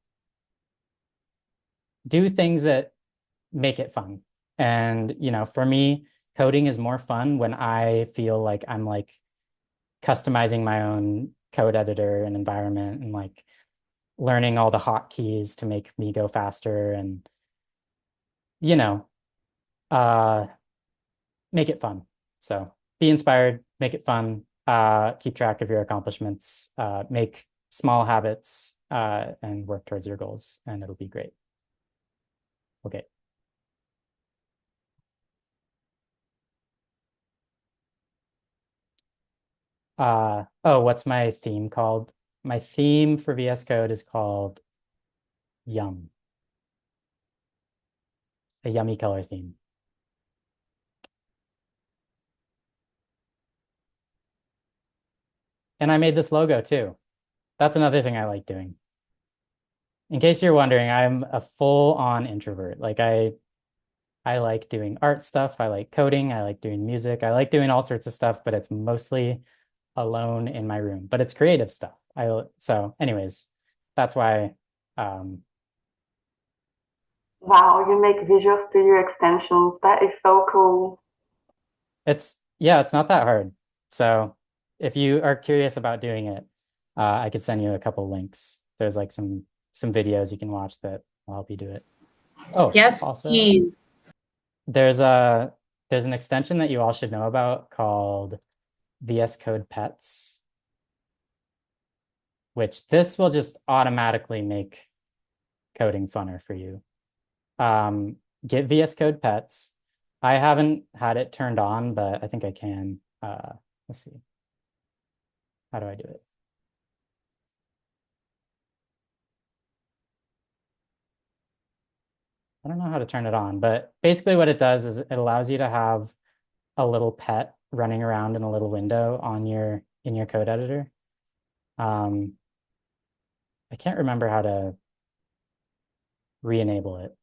Speaker 1: do things that make it fun. And, for me, coding is more fun when I feel like I'm like customizing my own code editor and environment and like learning all the hotkeys to make me go faster and, you know, uh, make it fun. So be inspired, make it fun, keep track of your accomplishments, make small habits, and work towards your goals, and it'll be great. Okay. Oh, what's my theme called? My theme for VS Code is called Yum, a yummy color theme. And I made this logo too. That's another thing I like doing. In case you're wondering, I'm a full-on introvert. Like I like doing art stuff, I like coding, I like doing music, I like doing all sorts of stuff, but it's mostly alone in my room. But it's creative stuff. So anyways, that's why
Speaker 2: Wow, you make Visual Studio extensions. That is so cool.
Speaker 1: it's not that hard. So if you are curious about doing it, I could send you a couple links. There's like some videos you can watch that will help you do it. Oh,
Speaker 3: Yes,
Speaker 1: also
Speaker 3: please.
Speaker 1: there's a there's an extension that you all should know about called VS Code Pets, which this will just automatically make coding funner for you. Get VS Code Pets. I haven't had it turned on, but I think I can. Let's see. How do I do it? I don't know how to turn it on, but basically what it does is it allows you to have a little pet running around in a little window on in your code editor. Um, I can't remember how to re-enable it.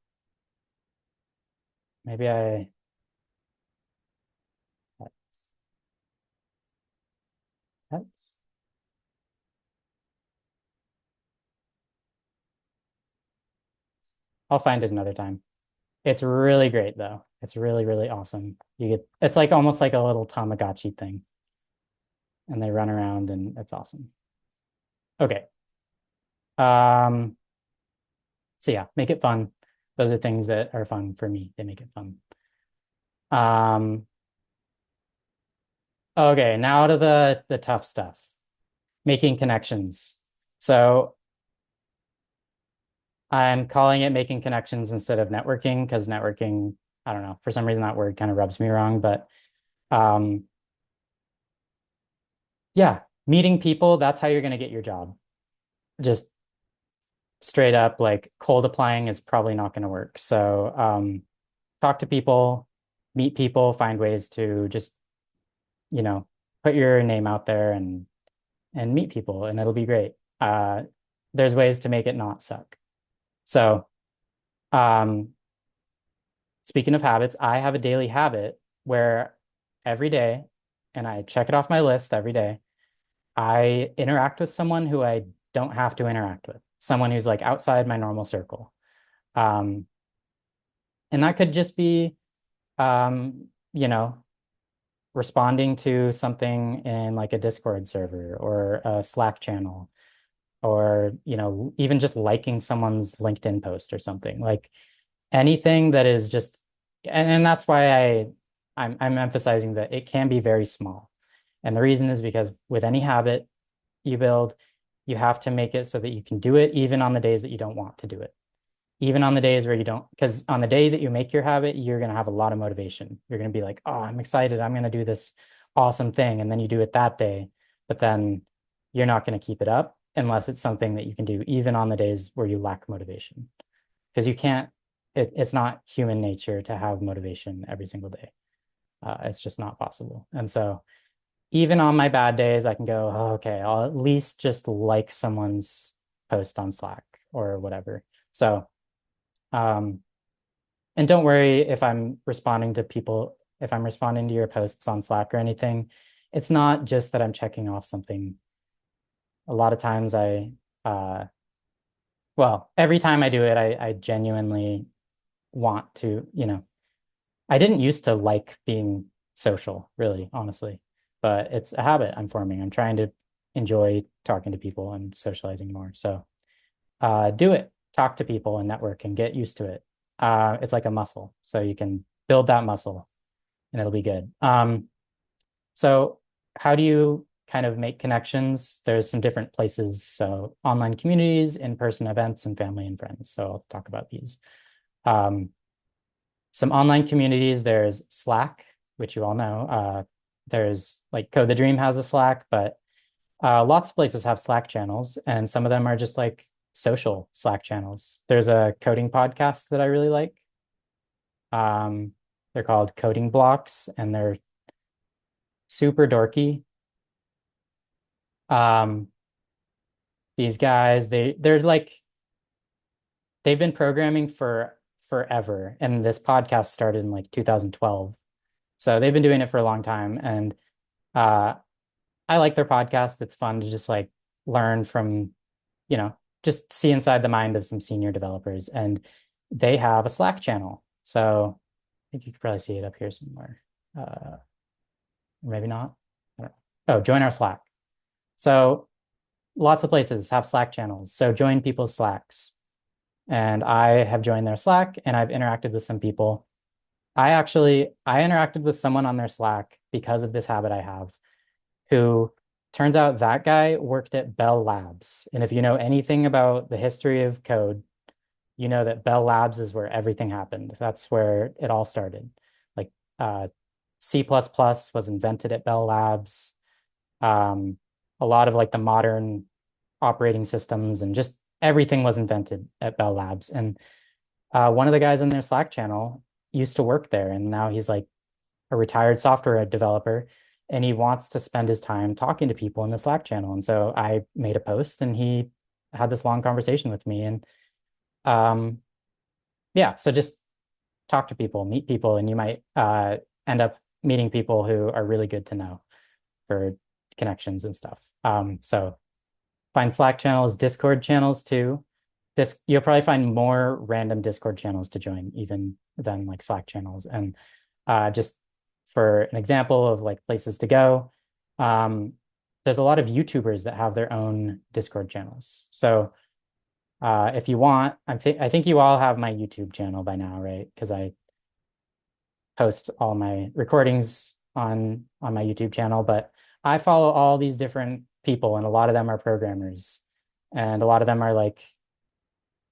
Speaker 1: Maybe pets. Pets. I'll find it another time. It's really great though. It's really, really awesome. It's like almost like a little Tamagotchi thing. And they run around and it's awesome. Okay. Um, so yeah, make it fun. Those are things that are fun for me. They make it fun. Um, okay, now to the tough stuff. Making connections. So I'm calling it making connections instead of networking because networking, I don't know, for some reason that word kind of rubs me wrong, but um, yeah, meeting people, that's how you're going to get your job. Just straight up, like cold applying is probably not going to work. So talk to people, meet people, find ways to just, you know, put your name out there and meet people, and it'll be great. There's ways to make it not suck. So um, speaking of habits, I have a daily habit where every day, and I check it off my list every day, I interact with someone who I don't have to interact with, someone who's like outside my normal circle. Um, and that could just be, um, you know, responding to something in like a Discord server or a Slack channel, or, even just liking someone's LinkedIn post or something. Like anything that is just, and that's why I'm emphasizing that it can be very small. And the reason is because with any habit you build, you have to make it so that you can do it even on the days that you don't want to do it. Even on the days where you don't, because on the day that you make your habit, you're going to have a lot of motivation. You're going to be like, oh, I'm excited. I'm going to do this awesome thing. And then you do it that day, but then you're not going to keep it up unless it's something that you can do even on the days where you lack motivation. Because you can't, it's not human nature to have motivation every single day. It's just not possible. And so even on my bad days, I can go, oh, okay, I'll at least just like someone's post on Slack or whatever. So, um, and don't worry if I'm responding to people, if I'm responding to your posts on Slack or anything, it's not just that I'm checking off something. A lot of times uh, well, every time I do it, I genuinely want to, I didn't used to like being social, really, honestly, but it's a habit I'm forming. I'm trying to enjoy talking to people and socializing more. So do it, talk to people and network and get used to it. It's like a muscle. So you can build that muscle and it'll be good. So how do you kind of make connections? There's some different places. So online communities, in-person events, and family and friends. So I'll talk about these. Um, some online communities, there's Slack, which you all know. There's like Code the Dream has a Slack, but lots of places have Slack channels, and some of them are just like social Slack channels. There's a coding podcast that I really like. Um, they're called Coding Blocks, and they're super dorky. Um, these guys, they're like they've been programming for forever, and this podcast started in like 2012. So they've been doing it for a long time, and uh, I like their podcast. It's fun to just like learn from, you know, just see inside the mind of some senior developers. And they have a Slack channel. So I think you could probably see it up here somewhere. Uh, maybe not. I don't know. Oh, join our Slack. So lots of places have Slack channels. So join people's Slacks. And I have joined their Slack and I've interacted with some people. I interacted with someone on their Slack because of this habit I have, who turns out that guy worked at Bell Labs. And if you know anything about the history of code, you know that Bell Labs is where everything happened. That's where it all started. Like C++ was invented at Bell Labs. Um, a lot of like the modern operating systems and just everything was invented at Bell Labs. And one of the guys in their Slack channel used to work there, and now he's like a retired software developer, and he wants to spend his time talking to people in the Slack channel. And so I made a post, and he had this long conversation with me. And um, yeah, so just talk to people, meet people, and you might end up meeting people who are really good to know for connections and stuff. So find Slack channels, Discord channels too. You'll probably find more random Discord channels to join even than like Slack channels. And just for an example of like places to go, um, there's a lot of YouTubers that have their own Discord channels. So if you want, I think you all have my YouTube channel by now, right? Because I post all my recordings on my YouTube channel, but I follow all these different people, and a lot of them are programmers, and a lot of them are like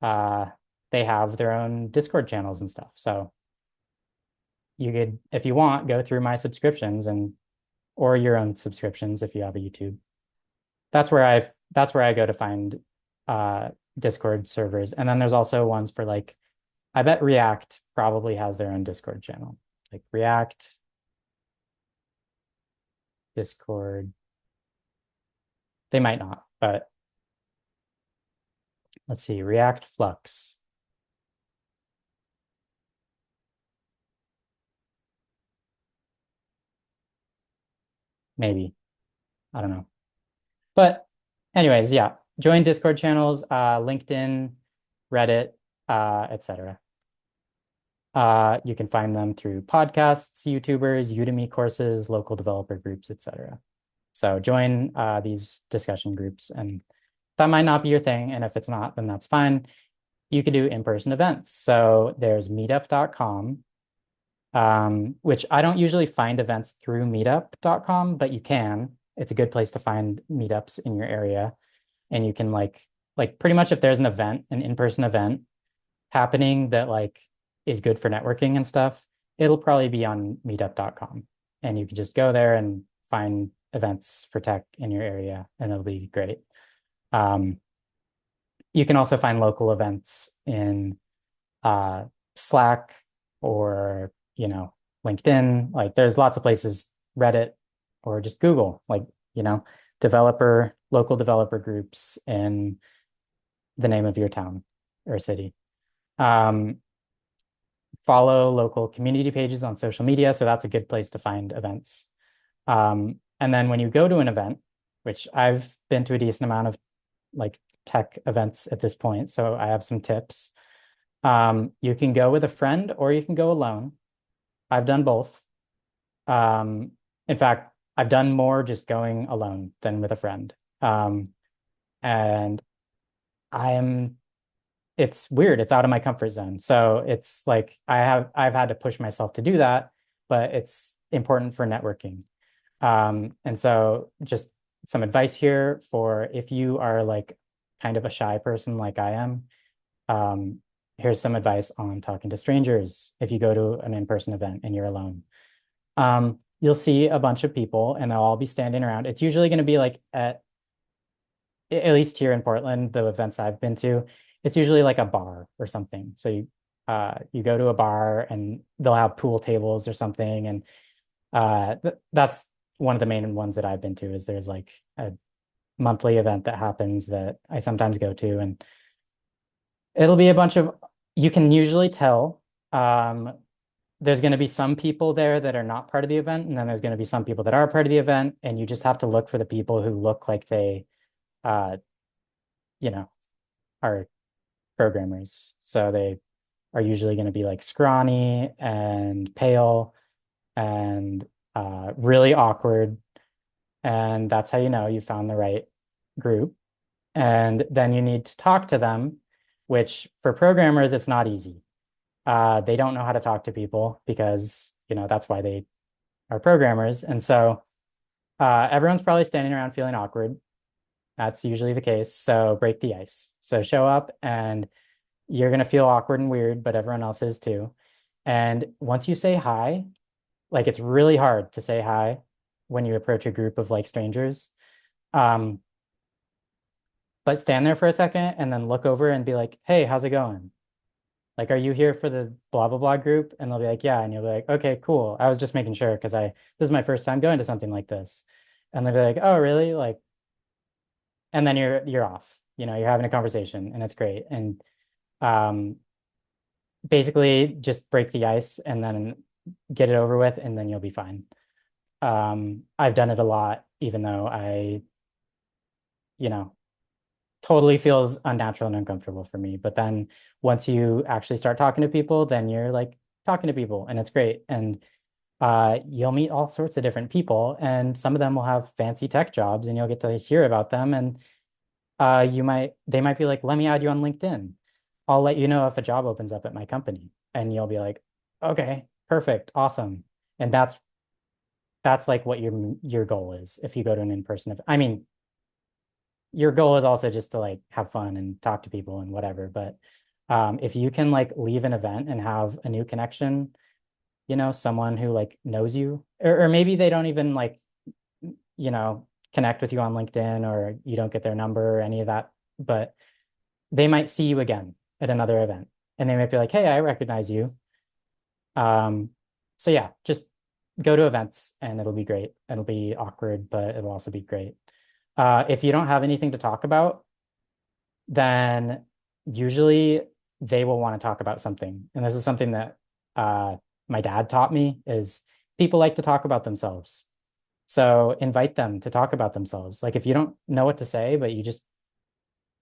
Speaker 1: uh, they have their own Discord channels and stuff. So you could, if you want, go through my subscriptions and or your own subscriptions if you have a YouTube. That's where I go to find uh, Discord servers. And then there's also ones for like I bet React probably has their own Discord channel. Like React, Discord. They might not, but let's see. React Flux. Maybe. I don't know. But anyways, yeah. Join Discord channels, LinkedIn, Reddit, etc. You can find them through podcasts, YouTubers, Udemy courses, local developer groups, etc. So join these discussion groups, and that might not be your thing. And if it's not, then that's fine. You can do in-person events. So there's meetup.com, which I don't usually find events through meetup.com, but you can. It's a good place to find meetups in your area. And you can like pretty much if there's an event, an in-person event happening that like is good for networking and stuff, it'll probably be on meetup.com. And you can just go there and find events for tech in your area, and it'll be great. Um, you can also find local events in uh, Slack or, LinkedIn. Like there's lots of places, Reddit, or just Google, like, you know, local developer groups in the name of your town or city. Um, Follow local community pages on social media. So that's a good place to find events. And then when you go to an event, which I've been to a decent amount of like tech events at this point, so I have some tips. You can go with a friend or you can go alone. I've done both. Um, in fact, I've done more just going alone than with a friend. Um, and I am, it's weird. It's out of my comfort zone. So it's like I've had to push myself to do that, but it's important for networking. And so just some advice here for if you are like kind of a shy person like I am, um, here's some advice on talking to strangers if you go to an in-person event and you're alone. You'll see a bunch of people and they'll all be standing around. It's usually going to be like at least here in Portland, the events I've been to, it's usually like a bar or something. So you go to a bar and they'll have pool tables or something, and that's one of the main ones that I've been to. Is there's like a monthly event that happens that I sometimes go to, and it'll be a bunch of. You can usually tell. There's going to be some people there that are not part of the event, and then there's going to be some people that are part of the event, and you just have to look for the people who look like they, uh, you know, are programmers. So they are usually going to be like scrawny and pale and really awkward. And that's how you know you found the right group. And then you need to talk to them, which for programmers, it's not easy. They don't know how to talk to people because, that's why they are programmers. And so everyone's probably standing around feeling awkward. That's usually the case. So break the ice. So show up and you're going to feel awkward and weird, but everyone else is too. And once you say hi, like it's really hard to say hi when you approach a group of like strangers. Um, but stand there for a second and then look over and be like, hey, how's it going? Like, are you here for the blah blah blah group? And they'll be like, yeah. And you'll be like, okay, cool. I was just making sure because this is my first time going to something like this. And they'll be like, oh, really? Like, and then you're off. You're having a conversation and it's great. And um, basically just break the ice and then get it over with, and then you'll be fine. I've done it a lot, even though you know, totally feels unnatural and uncomfortable for me. But then once you actually start talking to people, then you're like talking to people and it's great. And you'll meet all sorts of different people, and some of them will have fancy tech jobs, and you'll get to hear about them. And they might be like, let me add you on LinkedIn. I'll let you know if a job opens up at my company. And you'll be like, okay, perfect, awesome. And that's like what your goal is if you go to an in-person event. I mean, your goal is also just to like have fun and talk to people and whatever. But if you can like leave an event and have a new connection, someone who like knows you, or maybe they don't even like, you know, connect with you on LinkedIn, or you don't get their number or any of that, but they might see you again at another event and they might be like, hey, I recognize you. Um, so yeah, just go to events and it'll be great. It'll be awkward, but it'll also be great. If you don't have anything to talk about, then usually they will want to talk about something. And this is something that my dad taught me is people like to talk about themselves. So invite them to talk about themselves. Like if you don't know what to say, but you just,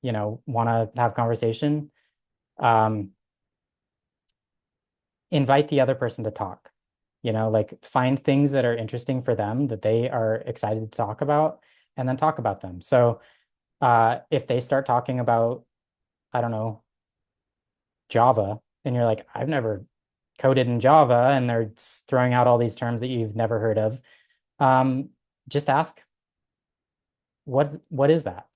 Speaker 1: want to have conversation, um, invite the other person to talk. Like find things that are interesting for them that they are excited to talk about, and then talk about them. So if they start talking about, I don't know, Java, and you're like, I've never coded in Java, and they're throwing out all these terms that you've never heard of, um, just ask, what is that?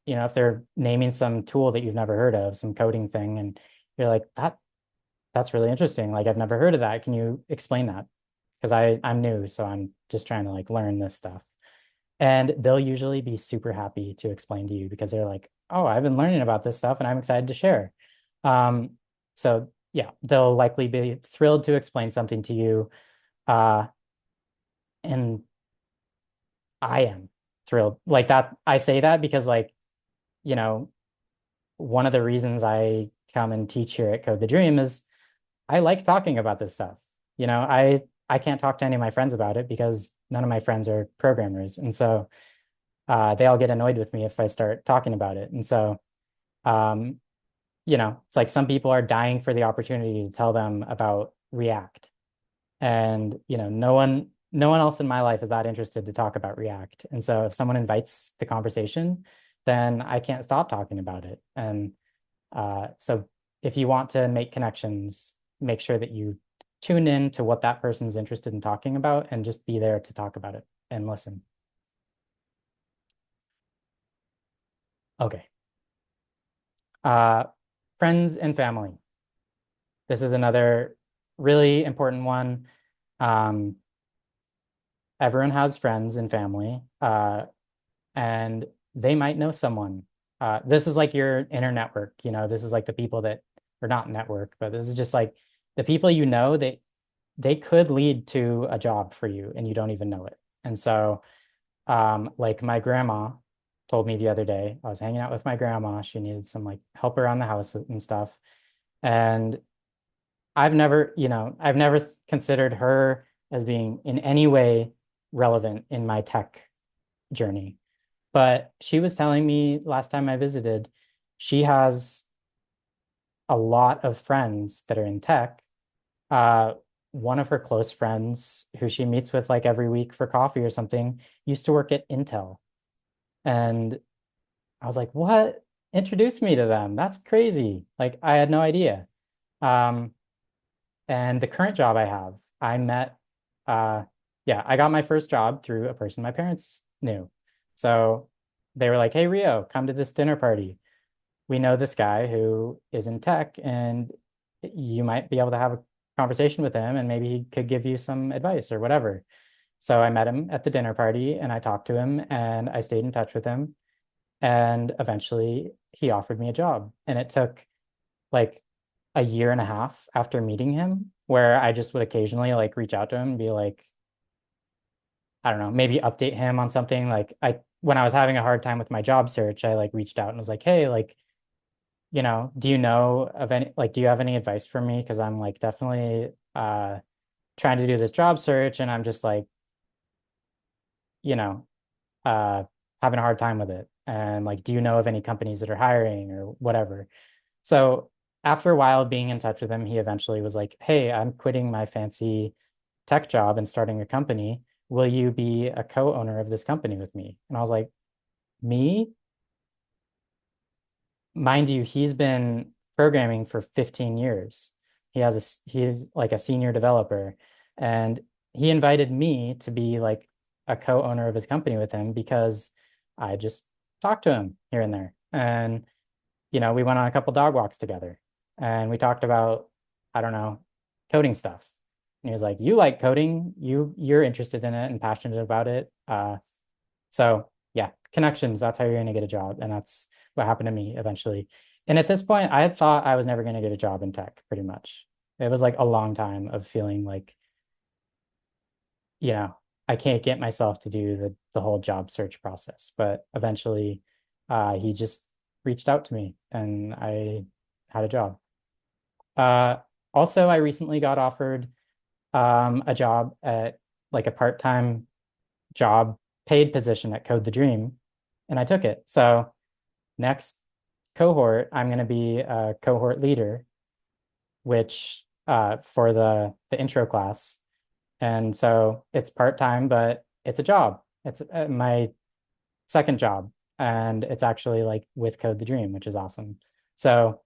Speaker 1: If they're naming some tool that you've never heard of, some coding thing, and you're like, that's really interesting. Like I've never heard of that. Can you explain that? Because I'm new, so I'm just trying to like learn this stuff. And they'll usually be super happy to explain to you because they're like, oh, I've been learning about this stuff and I'm excited to share. Um, so yeah, they'll likely be thrilled to explain something to you. Uh, and I am thrilled. Like that, I say that because like, you know, one of the reasons I come and teach here at Code the Dream is I like talking about this stuff. I I can't talk to any of my friends about it because none of my friends are programmers. And so they all get annoyed with me if I start talking about it. And so, um, it's like some people are dying for the opportunity to tell them about React. And, no one else in my life is that interested to talk about React. And so if someone invites the conversation, then I can't stop talking about it. And so if you want to make connections, make sure that you tune in to what that person's interested in talking about and just be there to talk about it and listen. Okay. Uh, Friends and family. This is another really important one. Um, Everyone has friends and family, and they might know someone. This is like your inner network. This is like the people that are not network, but this is just like the people that they could lead to a job for you and you don't even know it. And so, like my grandma told me the other day, I was hanging out with my grandma. She needed some like help around the house and stuff. And I've never considered her as being in any way relevant in my tech journey. But she was telling me last time I visited, she has a lot of friends that are in tech. Uh, One of her close friends, who she meets with like every week for coffee or something, used to work at Intel. And I was like, what? Introduce me to them. That's crazy. Like, I had no idea. Um, and the current job I have, uh, yeah, I got my first job through a person my parents knew. So they were like, hey, Rio, come to this dinner party. We know this guy who is in tech, and you might be able to have a conversation with him, and maybe he could give you some advice or whatever. So I met him at the dinner party and I talked to him and I stayed in touch with him. And eventually he offered me a job. And it took like a year and a half after meeting him, where I just would occasionally like reach out to him and be like, I don't know, maybe update him on something. When I was having a hard time with my job search, I like reached out and was like, hey, like, do you know of any, like, do you have any advice for me? Because I'm like definitely trying to do this job search and I'm just like, you know, uh, having a hard time with it. And like, do you know of any companies that are hiring or whatever? So after a while of being in touch with him, he eventually was like, hey, I'm quitting my fancy tech job and starting a company. Will you be a co-owner of this company with me? And I was like, me? Mind you, he's been programming for 15 years. He's like a senior developer, and he invited me to be like a co-owner of his company with him because I just talked to him here and there. And we went on a couple dog walks together and we talked about, I don't know, coding stuff. And he was like, you like coding, you're interested in it and passionate about it. So yeah, connections, that's how you're going to get a job. And that's what happened to me eventually. And at this point, I had thought I was never going to get a job in tech pretty much. It was like a long time of feeling like, you know, I can't get myself to do the whole job search process. But eventually, he just reached out to me and I had a job. Uh, Also, I recently got offered a job at like a part-time job paid position at Code the Dream, and I took it. So next cohort, I'm going to be a cohort leader, which for the intro class. And so it's part-time, but it's a job. It's my second job, and it's actually like with Code the Dream, which is awesome. So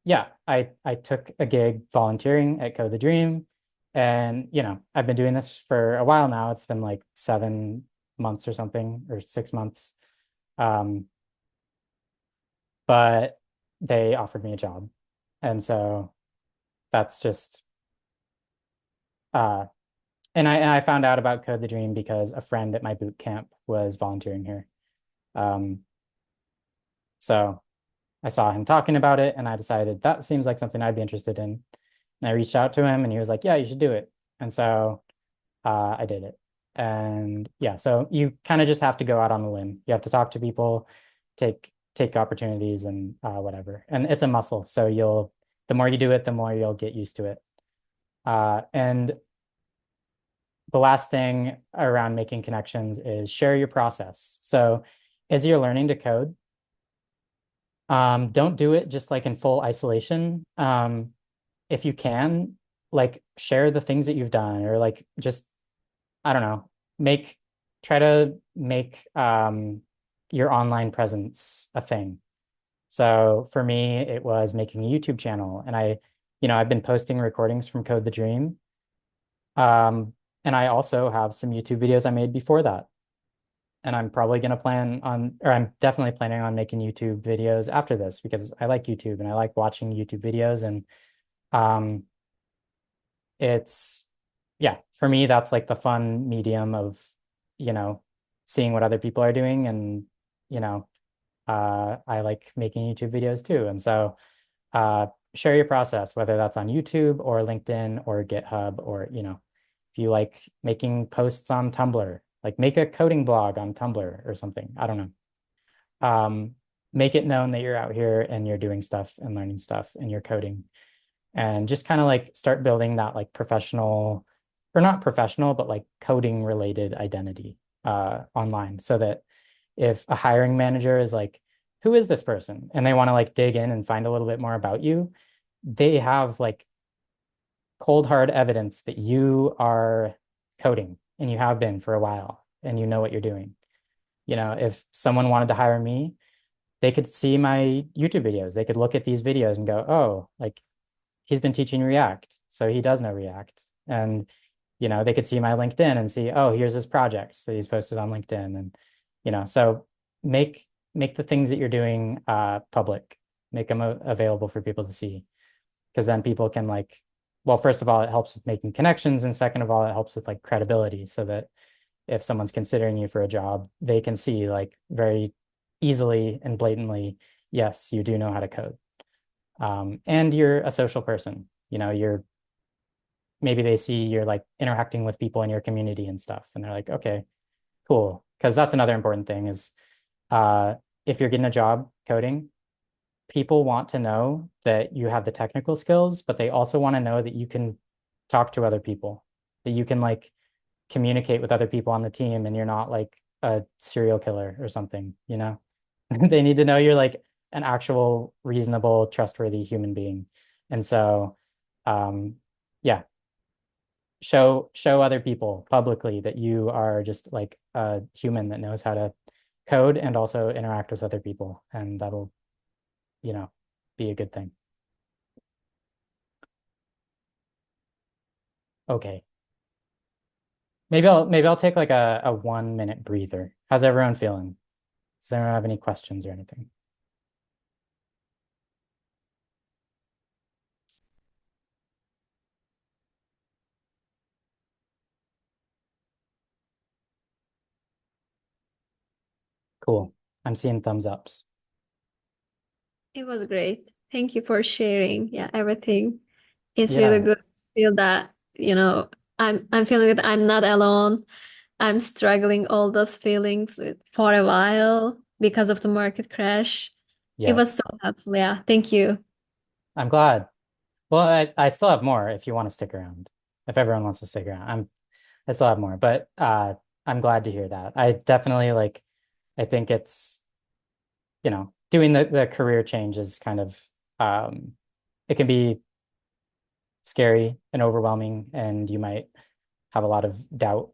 Speaker 1: yeah, I took a gig volunteering at Code the Dream, and I've been doing this for a while now. It's been like 7 months or something, or 6 months. Um, but they offered me a job, and so that's just uh, and I found out about Code the Dream because a friend at my boot camp was volunteering here. Um, so I saw him talking about it, and I decided that seems like something I'd be interested in. And I reached out to him, and he was like, "Yeah, you should do it." And so I did it. And yeah, so you kind of just have to go out on a limb. You have to talk to people, take opportunities, and whatever. And it's a muscle, so the more you do it, the more you'll get used to it. And the last thing around making connections is share your process. So as you're learning to code, don't do it just like in full isolation. If you can, like share the things that you've done or like just, I don't know, make try to make your online presence a thing. So for me, it was making a YouTube channel, and I've been posting recordings from Code the Dream. Um, and I also have some YouTube videos I made before that. And I'm probably going to plan on, or I'm definitely planning on making YouTube videos after this because I like YouTube and I like watching YouTube videos. And um, it's, yeah, for me, that's like the fun medium of, you know, seeing what other people are doing. And, you know, I like making YouTube videos too. And so share your process, whether that's on YouTube or LinkedIn or GitHub, or, if you like making posts on Tumblr, like make a coding blog on Tumblr or something. I don't know. Make it known that you're out here and you're doing stuff and learning stuff and you're coding, and just kind of like start building that like professional, or not professional, but like coding related identity online, so that if a hiring manager is like, who is this person? And they want to like dig in and find a little bit more about you, they have like cold hard evidence that you are coding and you have been for a while and you know what you're doing. If someone wanted to hire me, they could see my YouTube videos. They could look at these videos and go, oh, like he's been teaching React, so he does know React. And they could see my LinkedIn and see, oh, here's his projects that he's posted on LinkedIn. And so make make the things that you're doing public, make them available for people to see, because then people can like, well, first of all, it helps with making connections, and second of all, it helps with like credibility, so that if someone's considering you for a job, they can see like very easily and blatantly, yes, you do know how to code. And you're a social person. You're maybe they see you're like interacting with people in your community and stuff, and they're like, okay, cool. Because that's another important thing is, uh, if you're getting a job coding, people want to know that you have the technical skills, but they also want to know that you can talk to other people, that you can like communicate with other people on the team, and you're not like a serial killer or something. They need to know you're like an actual reasonable, trustworthy human being. And so, um, yeah, show other people publicly that you are just like a human that knows how to code and also interact with other people, and that'll, you know, be a good thing. Okay. Maybe I'll take like a 1 minute breather. How's everyone feeling? Does anyone have any questions or anything? Cool. I'm seeing thumbs ups.
Speaker 3: It was great. Thank you for sharing. Yeah, everything. It's really
Speaker 1: Yeah.
Speaker 3: good to feel that, I'm feeling that I'm not alone. I'm struggling all those feelings for a while because of the market crash. It
Speaker 1: Yeah.
Speaker 3: was so helpful. Yeah, thank you.
Speaker 1: I'm glad. Well, I still have more if you want to stick around. If everyone wants to stick around. I still have more, but I'm glad to hear that. I definitely like, I think it's, doing the career change is kind of, it can be scary and overwhelming, and you might have a lot of doubt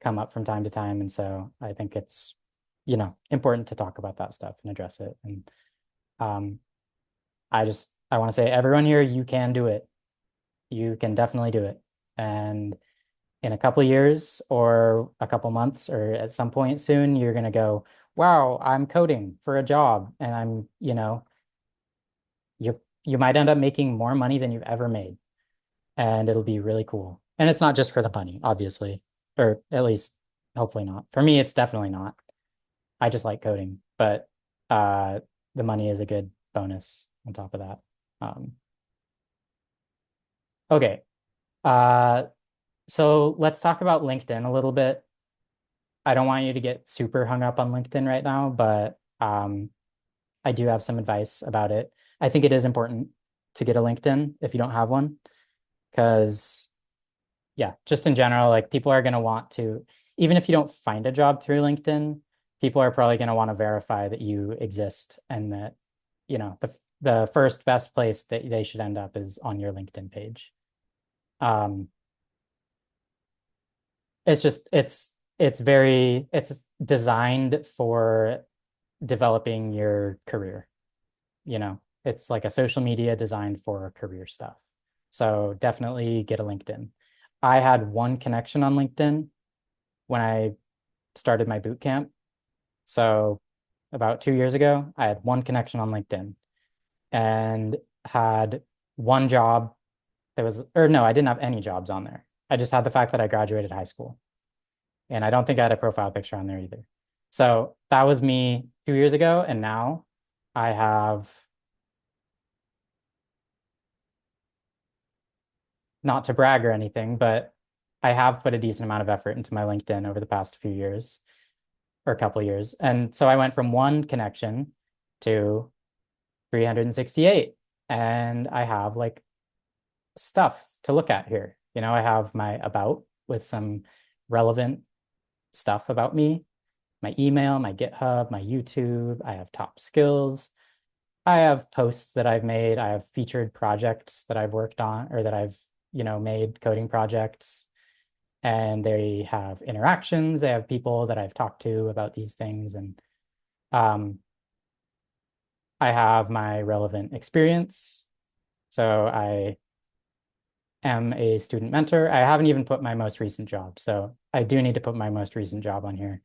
Speaker 1: come up from time to time. And so I think it's, important to talk about that stuff and address it. And um, I want to say, everyone here, you can do it. You can definitely do it. And in a couple of years or a couple months or at some point soon, you're going to go, wow, I'm coding for a job. And you might end up making more money than you've ever made. And it'll be really cool. And it's not just for the money, obviously, or at least hopefully not. For me, it's definitely not. I just like coding, but uh, the money is a good bonus on top of that. Um, okay. Uh, so let's talk about LinkedIn a little bit. I don't want you to get super hung up on LinkedIn right now, but I do have some advice about it. I think it is important to get a LinkedIn if you don't have one, because yeah, just in general, like people are going to want to, even if you don't find a job through LinkedIn, people are probably going to want to verify that you exist and that, the first best place that they should end up is on your LinkedIn page. Um, it's just it's designed for developing your career. It's like a social media designed for career stuff. So definitely get a LinkedIn. I had one connection on LinkedIn when I started my boot camp. So about 2 years ago, I had one connection on LinkedIn and had one job that was, or no, I didn't have any jobs on there. I just had the fact that I graduated high school. And I don't think I had a profile picture on there either. So that was me 2 years ago. And now I have, not to brag or anything, but I have put a decent amount of effort into my LinkedIn over the past few years or a couple of years. And so I went from one connection to 368. And I have like stuff to look at here. I have my about with some relevant stuff about me, my email, my GitHub, my YouTube. I have top skills. I have posts that I've made. I have featured projects that I've worked on or that I've, made coding projects. And they have interactions. They have people that I've talked to about these things. And um, I have my relevant experience. So I am a student mentor. I haven't even put my most recent job. So I do need to put my most recent job on here.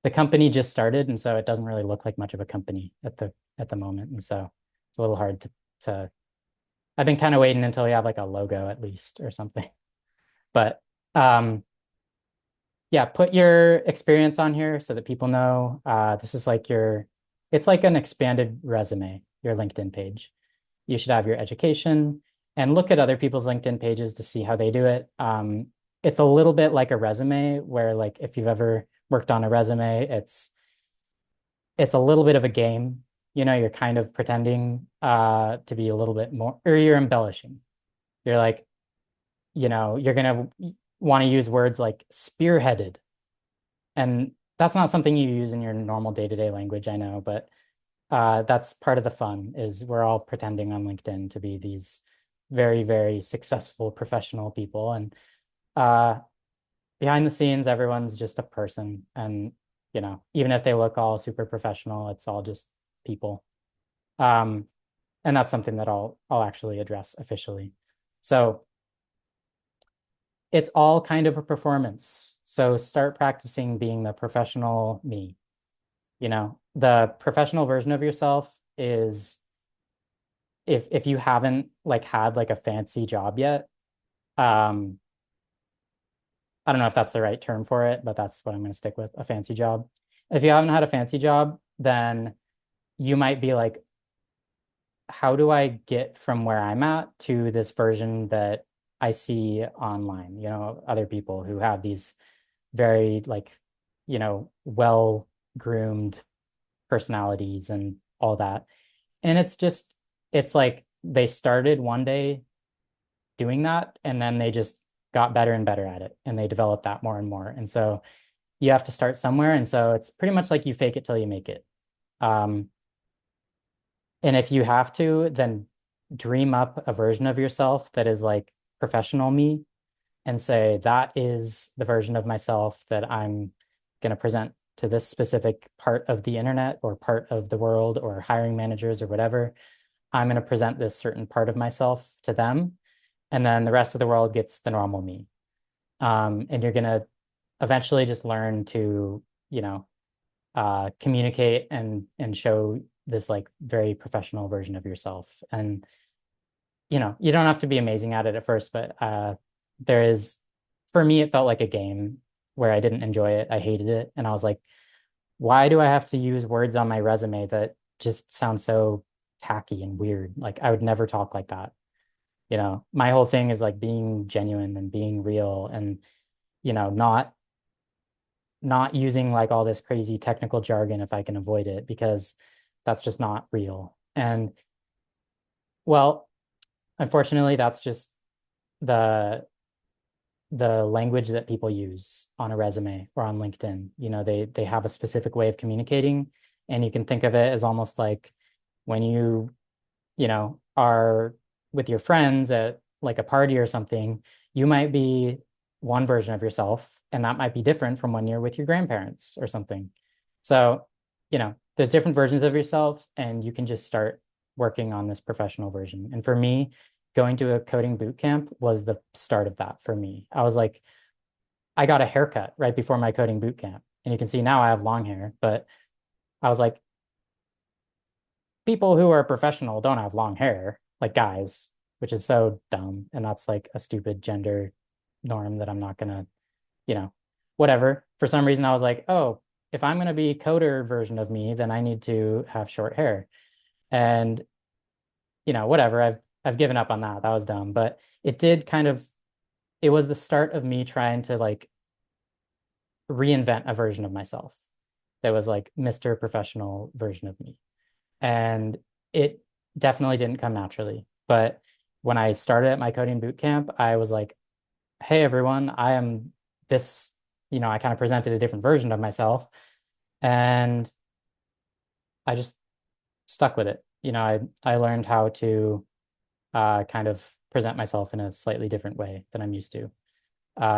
Speaker 1: The company just started, and so it doesn't really look like much of a company at the moment. And so it's a little hard to I've been kind of waiting until we have like a logo at least or something. But yeah, put your experience on here so that people know this is like it's like an expanded resume, your LinkedIn page. You should have your education and look at other people's LinkedIn pages to see how they do it. It's a little bit like a resume where like if you've ever worked on a resume, it's a little bit of a game. You're kind of pretending to be a little bit more, or you're embellishing. You're like, you're gonna want to use words like spearheaded. And that's not something you use in your normal day-to-day language, I know, but that's part of the fun is we're all pretending on LinkedIn to be these very, very successful professional people. And uh, behind the scenes, everyone's just a person. And, even if they look all super professional, it's all just people. Um, and that's something that I'll actually address officially. So it's all kind of a performance. So start practicing being the professional me. The professional version of yourself is if you haven't like had like a fancy job yet, um, I don't know if that's the right term for it, but that's what I'm going to stick with, a fancy job. If you haven't had a fancy job, then you might be like, how do I get from where I'm at to this version that I see online? Other people who have these very like, well groomed personalities and all that. And it's like they started one day doing that and then they just got better and better at it and they developed that more and more. And so you have to start somewhere. And so it's pretty much like you fake it till you make it. Um, and if you have to, then dream up a version of yourself that is like professional me and say, that is the version of myself that I'm going to present to this specific part of the internet or part of the world or hiring managers or whatever. I'm going to present this certain part of myself to them. And then the rest of the world gets the normal me. And you're going to eventually just learn to, communicate and show this like very professional version of yourself. And, you don't have to be amazing at it at first, but there is, for me, it felt like a game where I didn't enjoy it. I hated it. And I was like, why do I have to use words on my resume that just sound so tacky and weird? Like I would never talk like that. My whole thing is like being genuine and being real and, not using like all this crazy technical jargon if I can avoid it, because that's just not real. And well, unfortunately, that's just the language that people use on a resume or on LinkedIn. They have a specific way of communicating, and you can think of it as almost like when you are with your friends at like a party or something, you might be one version of yourself, and that might be different from when you're with your grandparents or something. So, there's different versions of yourself, and you can just start working on this professional version. And for me, going to a coding boot camp was the start of that for me. I was like, I got a haircut right before my coding boot camp. And you can see now I have long hair, but I was like, people who are professional don't have long hair, like guys, which is so dumb. And that's like a stupid gender norm that I'm not gonna, you know, whatever. For some reason, I was like, oh, if I'm gonna be coder version of me, then I need to have short hair. And whatever. I've given up on that. That was dumb. But it was the start of me trying to like reinvent a version of myself that was like Mr. Professional version of me. And it definitely didn't come naturally. But when I started at my coding boot camp, I was like, hey, everyone, I am this, I kind of presented a different version of myself. And I just stuck with it. I learned how to kind of present myself in a slightly different way than I'm used to.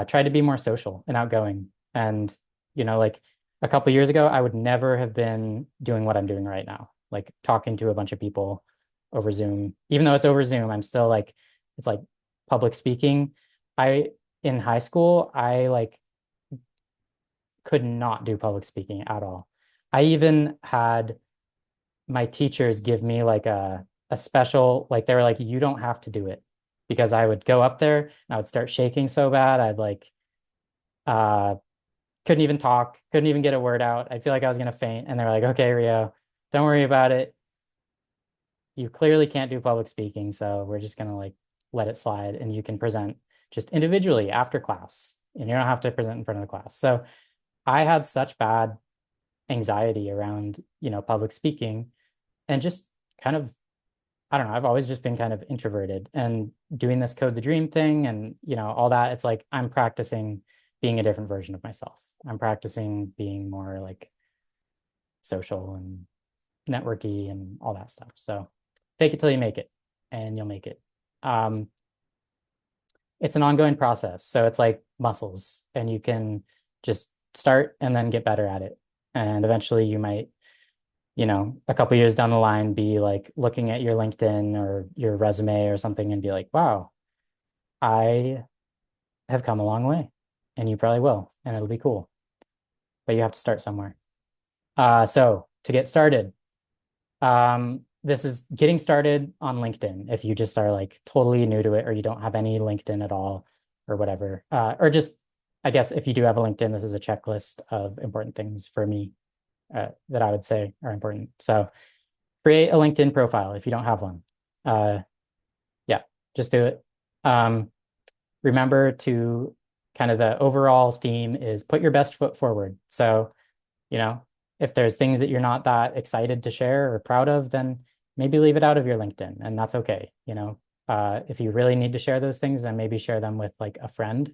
Speaker 1: Try to be more social and outgoing. And, like a couple years ago, I would never have been doing what I'm doing right now, like talking to a bunch of people over Zoom. Even though it's over Zoom, I'm still like, it's like public speaking. In high school, I like could not do public speaking at all. I even had my teachers give me like a special, like they were like, you don't have to do it, because I would go up there and I would start shaking so bad. I'd like uh couldn't even talk, couldn't even get a word out. I feel like I was gonna faint. And they're like, okay, Rio, don't worry about it. You clearly can't do public speaking, so we're just gonna like let it slide, and you can present just individually after class, and you don't have to present in front of the class. So I had such bad anxiety around, public speaking, and just kind of, I don't know, I've always just been kind of introverted, and doing this code the dream thing and, all that, it's like I'm practicing being a different version of myself. I'm practicing being more like social and networky and all that stuff. So fake it till you make it, and you'll make it. Um, it's an ongoing process. So it's like muscles, and you can just start and then get better at it. And eventually you might, a couple years down the line, be like looking at your LinkedIn or your resume or something and be like, wow, I have come a long way. And you probably will, and it'll be cool. But you have to start somewhere. So to get started, this is getting started on LinkedIn. If you just are like totally new to it, or you don't have any LinkedIn at all, or whatever, or just, I guess if you do have a LinkedIn, this is a checklist of important things for me that I would say are important. So create a LinkedIn profile if you don't have one. Uh, yeah, just do it. Remember to kind of the overall theme is put your best foot forward. So, you know, if there's things that you're not that excited to share or proud of, then maybe leave it out of your LinkedIn, and that's okay. If you really need to share those things, then maybe share them with like a friend,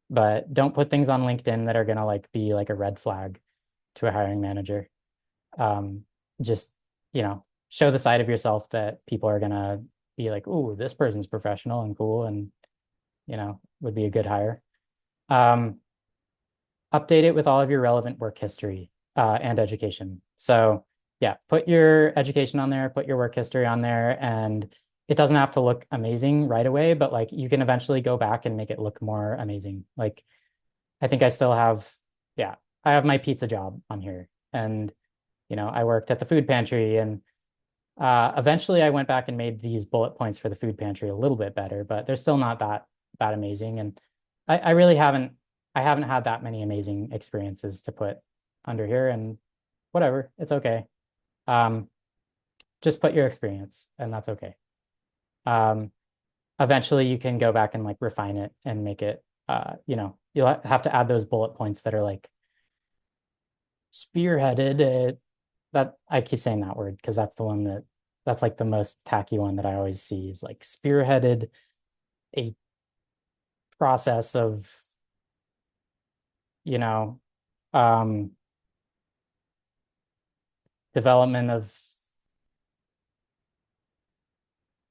Speaker 1: but don't put things on LinkedIn that are gonna like be like a red flag to a hiring manager. Um, just, show the side of yourself that people are gonna be like, "Ooh, this person's professional and cool, and would be a good hire." Um, Update it with all of your relevant work history and education. So yeah, put your education on there, put your work history on there, and it doesn't have to look amazing right away, but like you can eventually go back and make it look more amazing. Like I think I still have, yeah, I have my pizza job on here, and I worked at the food pantry, and eventually I went back and made these bullet points for the food pantry a little bit better, but they're still not that amazing. And I really haven't had that many amazing experiences to put under here, and whatever, it's okay. Um, just put your experience, and that's okay. Um, Eventually you can go back and like refine it and make it, you'll have to add those bullet points that are like spearheaded. That I keep saying that word because that's like the most tacky one that I always see, is like spearheaded a process of, you know, um, development of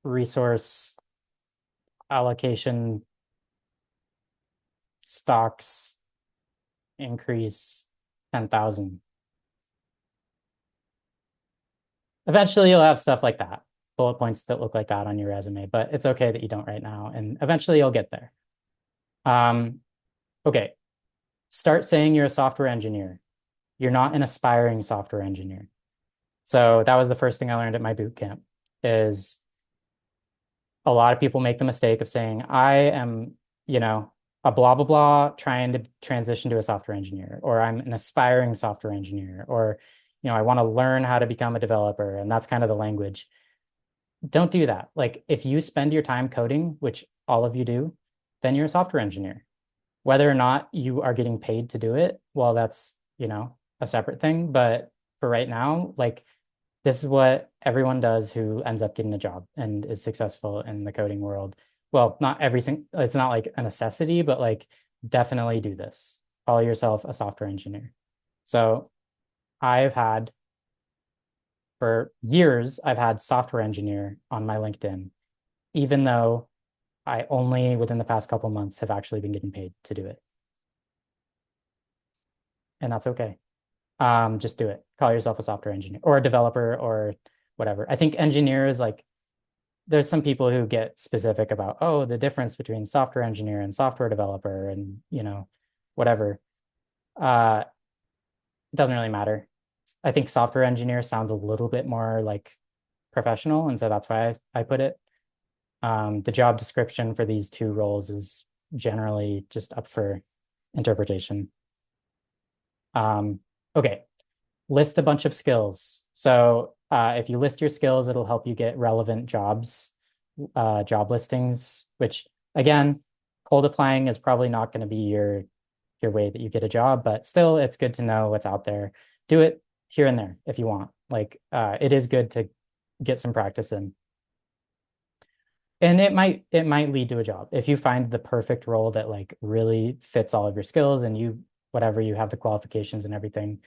Speaker 1: resource allocation stocks increase 10,000. Eventually you'll have stuff like that, bullet points that look like that on your resume, but it's okay that you don't right now. And eventually you'll get there. Okay. Start saying you're a software engineer. You're not an aspiring software engineer. So that was the first thing I learned at my boot camp is a lot of people make the mistake of saying, I am, a blah, blah, blah, trying to transition to a software engineer, or I'm an aspiring software engineer, or, I want to learn how to become a developer. And that's kind of the language. Don't do that. Like if you spend your time coding, which all of you do, then you're a software engineer. Whether or not you are getting paid to do it, well, that's, a separate thing. But for right now, like this is what everyone does who ends up getting a job and is successful in the coding world. Well, not every single, it's not like a necessity, but like definitely do this. Call yourself a software engineer. So I've had for years, I've had software engineer on my LinkedIn, even though I only within the past couple months have actually been getting paid to do it. And that's okay. Just do it. Call yourself a software engineer or a developer or whatever. I think engineer is like, there's some people who get specific about, oh, the difference between software engineer and software developer and, whatever. It doesn't really matter. I think software engineer sounds a little bit more like professional. And so that's why I put it. The job description for these two roles is generally just up for interpretation. Okay, list a bunch of skills. So if you list your skills, it'll help you get relevant jobs, job listings, which again, cold applying is probably not going to be your way that you get a job, but still it's good to know what's out there. Do it here and there if you want. Like it is good to get some practice in. And it might lead to a job. If you find the perfect role that like really fits all of your skills and you whatever you have the qualifications and everything.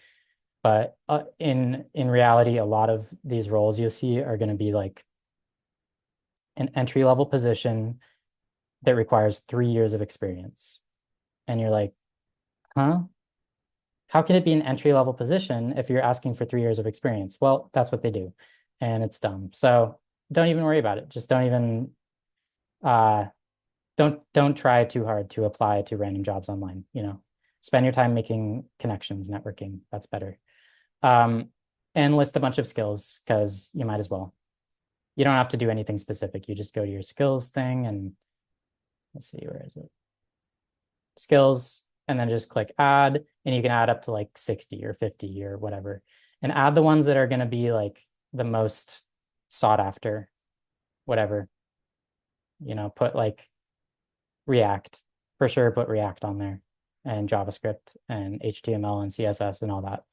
Speaker 1: But in reality, a lot of these roles you'll see are going to be like an entry level position that requires 3 years of experience. And you're like, huh? How can it be an entry level position if you're asking for 3 years of experience? Well, that's what they do. And it's dumb. So don't even worry about it. Just don't even uh don't try too hard to apply to random jobs online, Spend your time making connections, networking. That's better. Um, and list a bunch of skills because you might as well. You don't have to do anything specific. You just go to your skills thing and let's see, where is it? Skills, and then just click add, and you can add up to like 60 or 50 or whatever. And add the ones that are going to be like the most sought after, whatever. Put like React, for sure, put React on there, and JavaScript and HTML and CSS and all that.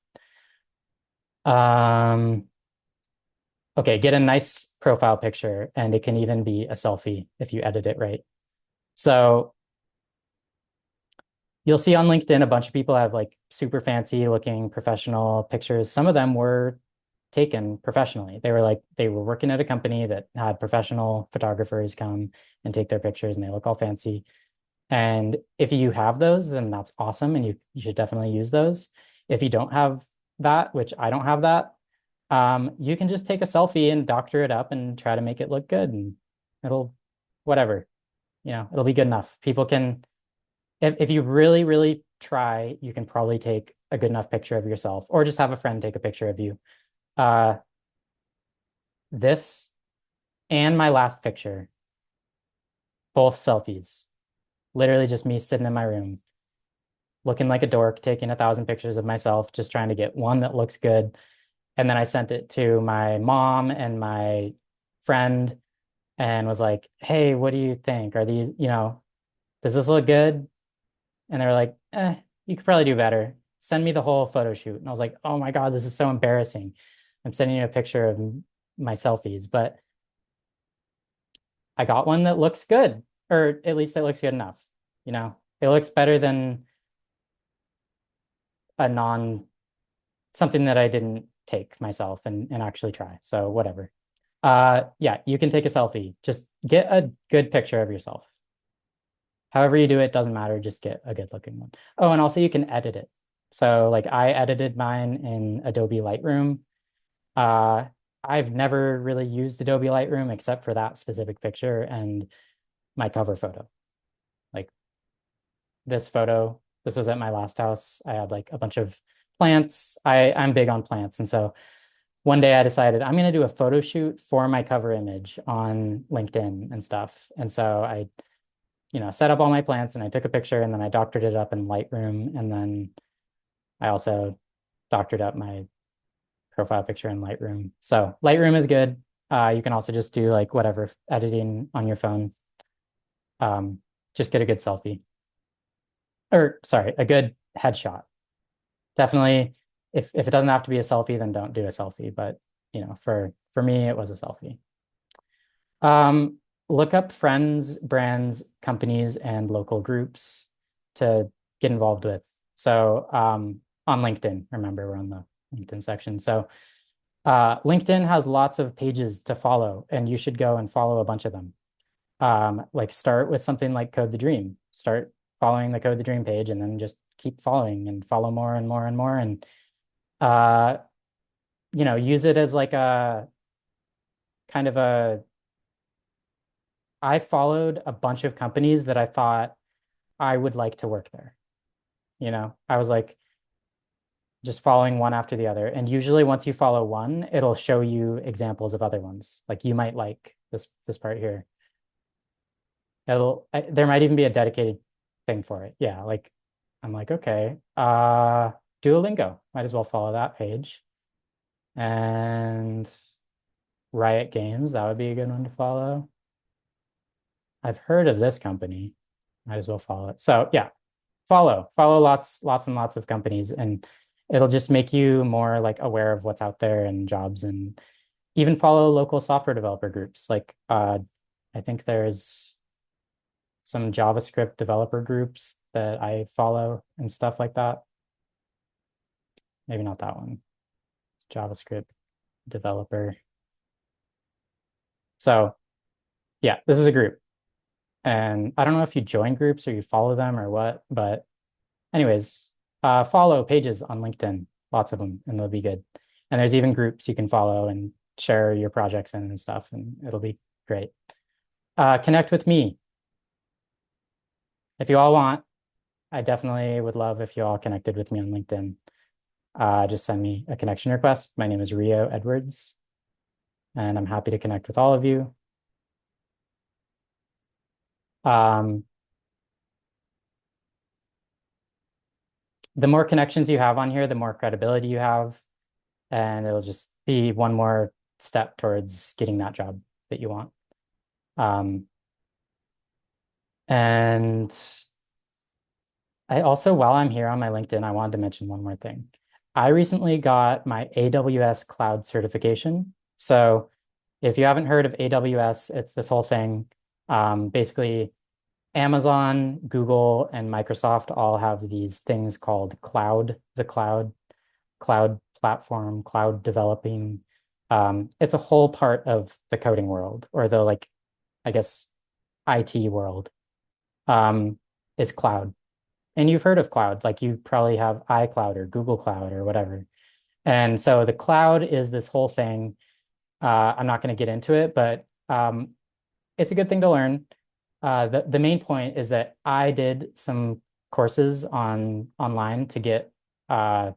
Speaker 1: Okay, get a nice profile picture, and it can even be a selfie if you edit it right. So you'll see on LinkedIn a bunch of people have like super fancy looking professional pictures. Some of them were taken professionally. They were working at a company that had professional photographers come and take their pictures, and they look all fancy. And if you have those, then that's awesome, and you should definitely use those. If you don't have that, which I don't have that, you can just take a selfie and doctor it up and try to make it look good, and it'll whatever, it'll be good enough. People can, if you really, really try, you can probably take a good enough picture of yourself, or just have a friend take a picture of you. This and my last picture, both selfies, literally just me sitting in my room, looking like a dork, taking 1,000 pictures of myself, just trying to get one that looks good. And then I sent it to my mom and my friend and was like, hey, what do you think? Are these, does this look good? And they were like, you could probably do better. Send me the whole photo shoot. And I was like, oh my God, this is so embarrassing. I'm sending you a picture of my selfies, but I got one that looks good, or at least it looks good enough. you know, it looks better than a non something that I didn't take myself and actually try. So whatever. Yeah, you can take a selfie. Just get a good picture of yourself. However you do it, doesn't matter. Just get a good looking one. Oh, and also you can edit it. So like I edited mine in Adobe Lightroom. Uh, I've never really used Adobe Lightroom except for that specific picture and my cover photo. Like this photo, this was at my last house. I had like a bunch of plants. I'm big on plants. And so one day I decided I'm going to do a photo shoot for my cover image on LinkedIn and stuff. And so I, set up all my plants and I took a picture and then I doctored it up in Lightroom. And then I also doctored up my profile picture in Lightroom. So Lightroom is good. You can also just do like whatever editing on your phone. Just get a good selfie. Or sorry, a good headshot. Definitely, if it doesn't have to be a selfie, then don't do a selfie. But for me, it was a selfie. Um, Look up friends, brands, companies, and local groups to get involved with. So on LinkedIn, remember we're on the LinkedIn section. So LinkedIn has lots of pages to follow, and you should go and follow a bunch of them. Like start with something like Code the Dream. Start following the Code the Dream page, and then just keep following and follow more and more and more, and uh, use it as like a kind of a. I followed a bunch of companies that I thought I would like to work there. I was like just following one after the other. And usually once you follow one, it'll show you examples of other ones. Like you might like this part here. There might even be a dedicated thing for it. Yeah, like I'm like, okay, Duolingo, might as well follow that page. And Riot Games, that would be a good one to follow. I've heard of this company. Might as well follow it. So yeah, follow lots and lots of companies, and it'll just make you more like aware of what's out there and jobs, and even follow local software developer groups. Like I think there's some JavaScript developer groups that I follow and stuff like that. Maybe not that one. It's JavaScript developer. So yeah, this is a group. And I don't know if you join groups or you follow them or what, but anyways, follow pages on LinkedIn, lots of them, and they'll be good. And there's even groups you can follow and share your projects in and stuff, and it'll be great. Connect with me. If you all want, I definitely would love if you all connected with me on LinkedIn. Just send me a connection request. My name is Rio Edwards, and I'm happy to connect with all of you. The more connections you have on here, the more credibility you have, and it'll just be one more step towards getting that job that you want. And I also, while I'm here on my LinkedIn, I wanted to mention one more thing. I recently got my AWS cloud certification. So if you haven't heard of AWS, it's this whole thing. Basically, Amazon, Google, and Microsoft all have these things called cloud platform, cloud developing. It's a whole part of the coding world, or the like, I guess, IT world, is cloud. And you've heard of cloud, like you probably have iCloud or Google Cloud or whatever. And so the cloud is this whole thing. I'm not going to get into it, but it's a good thing to learn. The main point is that I did some courses online to get to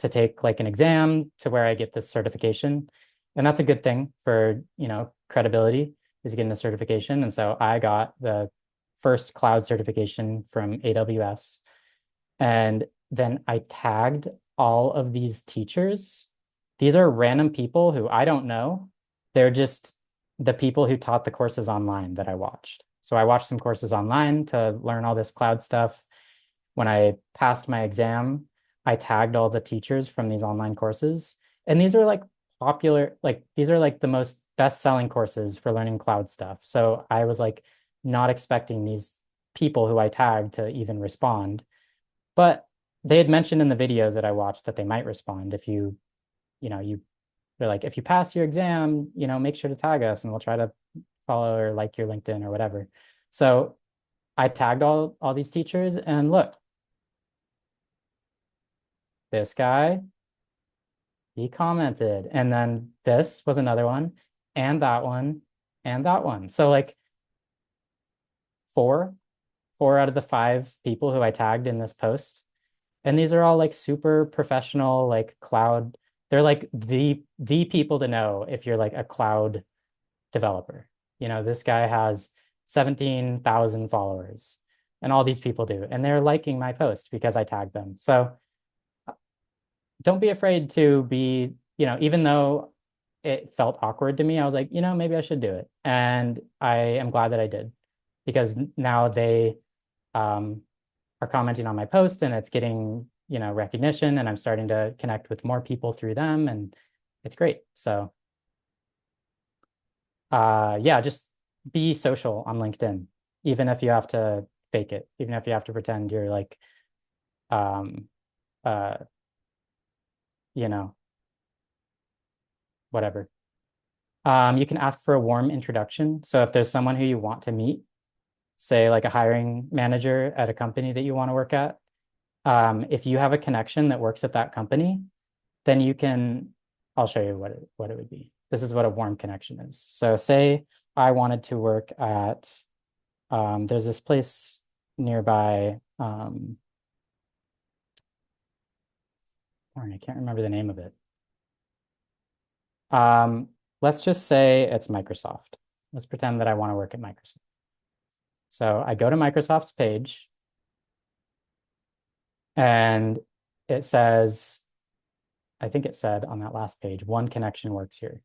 Speaker 1: take like an exam to where I get this certification. And that's a good thing for, credibility is getting a certification. And so I got the first cloud certification from AWS. And then I tagged all of these teachers. These are random people who I don't know. They're just the people who taught the courses online that I watched. So I watched some courses online to learn all this cloud stuff. When I passed my exam, I tagged all the teachers from these online courses. And these are like popular, like these are like the most best-selling courses for learning cloud stuff. So I was like not expecting these people who I tagged to even respond. But they had mentioned in the videos that I watched that they might respond if they're like, if you pass your exam, make sure to tag us and we'll try to follow or like your LinkedIn or whatever. So I tagged all these teachers and look, this guy, he commented. And then this was another one, and that one, and that one. So like four, four out of the five people who I tagged in this post. And these are all like super professional, like cloud. They're like the people to know if you're like a cloud developer. This guy has 17,000 followers, and all these people do. And they're liking my post because I tagged them. So don't be afraid to be, even though it felt awkward to me, I was like, maybe I should do it. And I am glad that I did because now they um, are commenting on my post and it's getting, recognition, and I'm starting to connect with more people through them, and it's great. So yeah, just be social on LinkedIn, even if you have to fake it, even if you have to pretend you're like um uh you know whatever. You can ask for a warm introduction. So if there's someone who you want to meet, say like a hiring manager at a company that you want to work at, if you have a connection that works at that company, then you can, I'll show you what it would be. This is what a warm connection is. So say I wanted to work at, there's this place nearby, I can't remember the name of it. Um, let's just say it's Microsoft. Let's pretend that I want to work at Microsoft. So I go to Microsoft's page and it says, I think it said on that last page, one connection works here.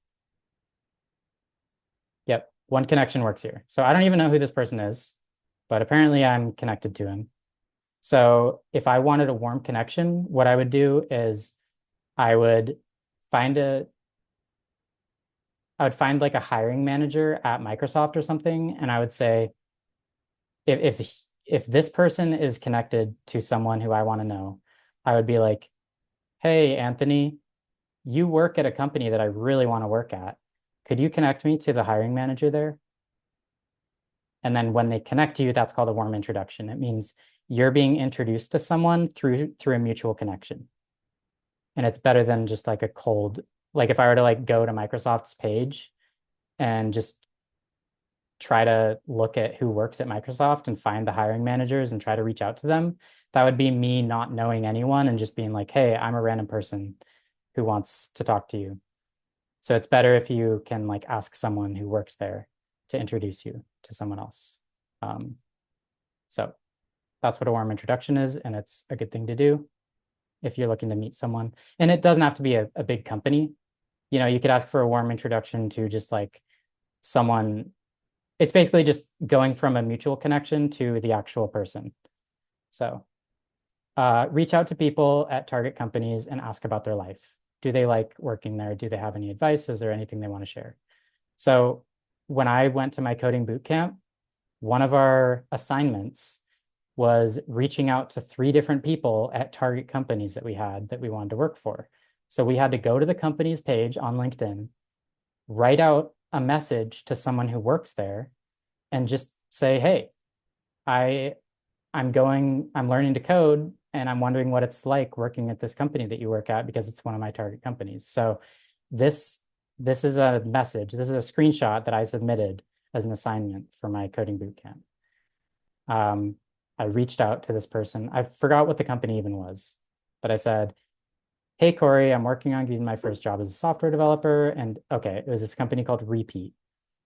Speaker 1: Yep, one connection works here. So I don't even know who this person is, but apparently I'm connected to him. So if I wanted a warm connection, what I would do is I would find a I would find like a hiring manager at Microsoft or something, and I would say, if this person is connected to someone who I want to know, I would be like, hey, Anthony, you work at a company that I really want to work at. Could you connect me to the hiring manager there? And then when they connect to you, that's called a warm introduction. It means you're being introduced to someone through a mutual connection. And it's better than just like a cold, like if I were to like go to Microsoft's page and just try to look at who works at Microsoft and find the hiring managers and try to reach out to them, that would be me not knowing anyone and just being like, hey, I'm a random person who wants to talk to you. So it's better if you can like ask someone who works there to introduce you to someone else. So that's what a warm introduction is, and it's a good thing to do if you're looking to meet someone. And it doesn't have to be a big company. You could ask for a warm introduction to just like someone. It's basically just going from a mutual connection to the actual person. So reach out to people at target companies and ask about their life. Do they like working there? Do they have any advice? Is there anything they want to share? So when I went to my coding boot camp, one of our assignments was reaching out to 3 different people at target companies that we had that we wanted to work for. So we had to go to the company's page on LinkedIn, write out a message to someone who works there, and just say, hey, I'm learning to code, and I'm wondering what it's like working at this company that you work at because it's one of my target companies. So this is a message. This is a screenshot that I submitted as an assignment for my coding bootcamp. I reached out to this person. I forgot what the company even was, but I said, hey, Corey, I'm working on getting my first job as a software developer. And okay, it was this company called Repeat.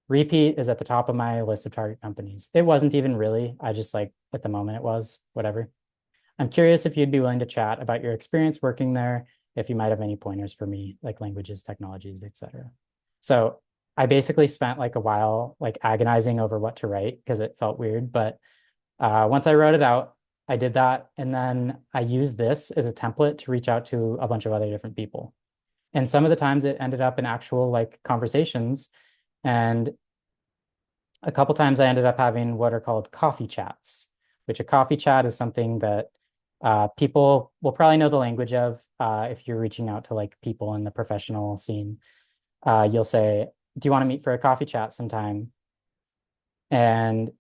Speaker 1: Repeat is at the top of my list of target companies. It wasn't even really. I just like, at the moment it was, whatever. I'm curious if you'd be willing to chat about your experience working there, if you might have any pointers for me, like languages, technologies, etc. So I basically spent like a while like agonizing over what to write because it felt weird. But once I wrote it out, I did that. And then I used this as a template to reach out to a bunch of other different people. And some of the times it ended up in actual like conversations. And a couple times I ended up having what are called coffee chats. which a coffee chat is something that people will probably know the language of if you're reaching out to like people in the professional scene. You'll say, do you want to meet for a coffee chat sometime? And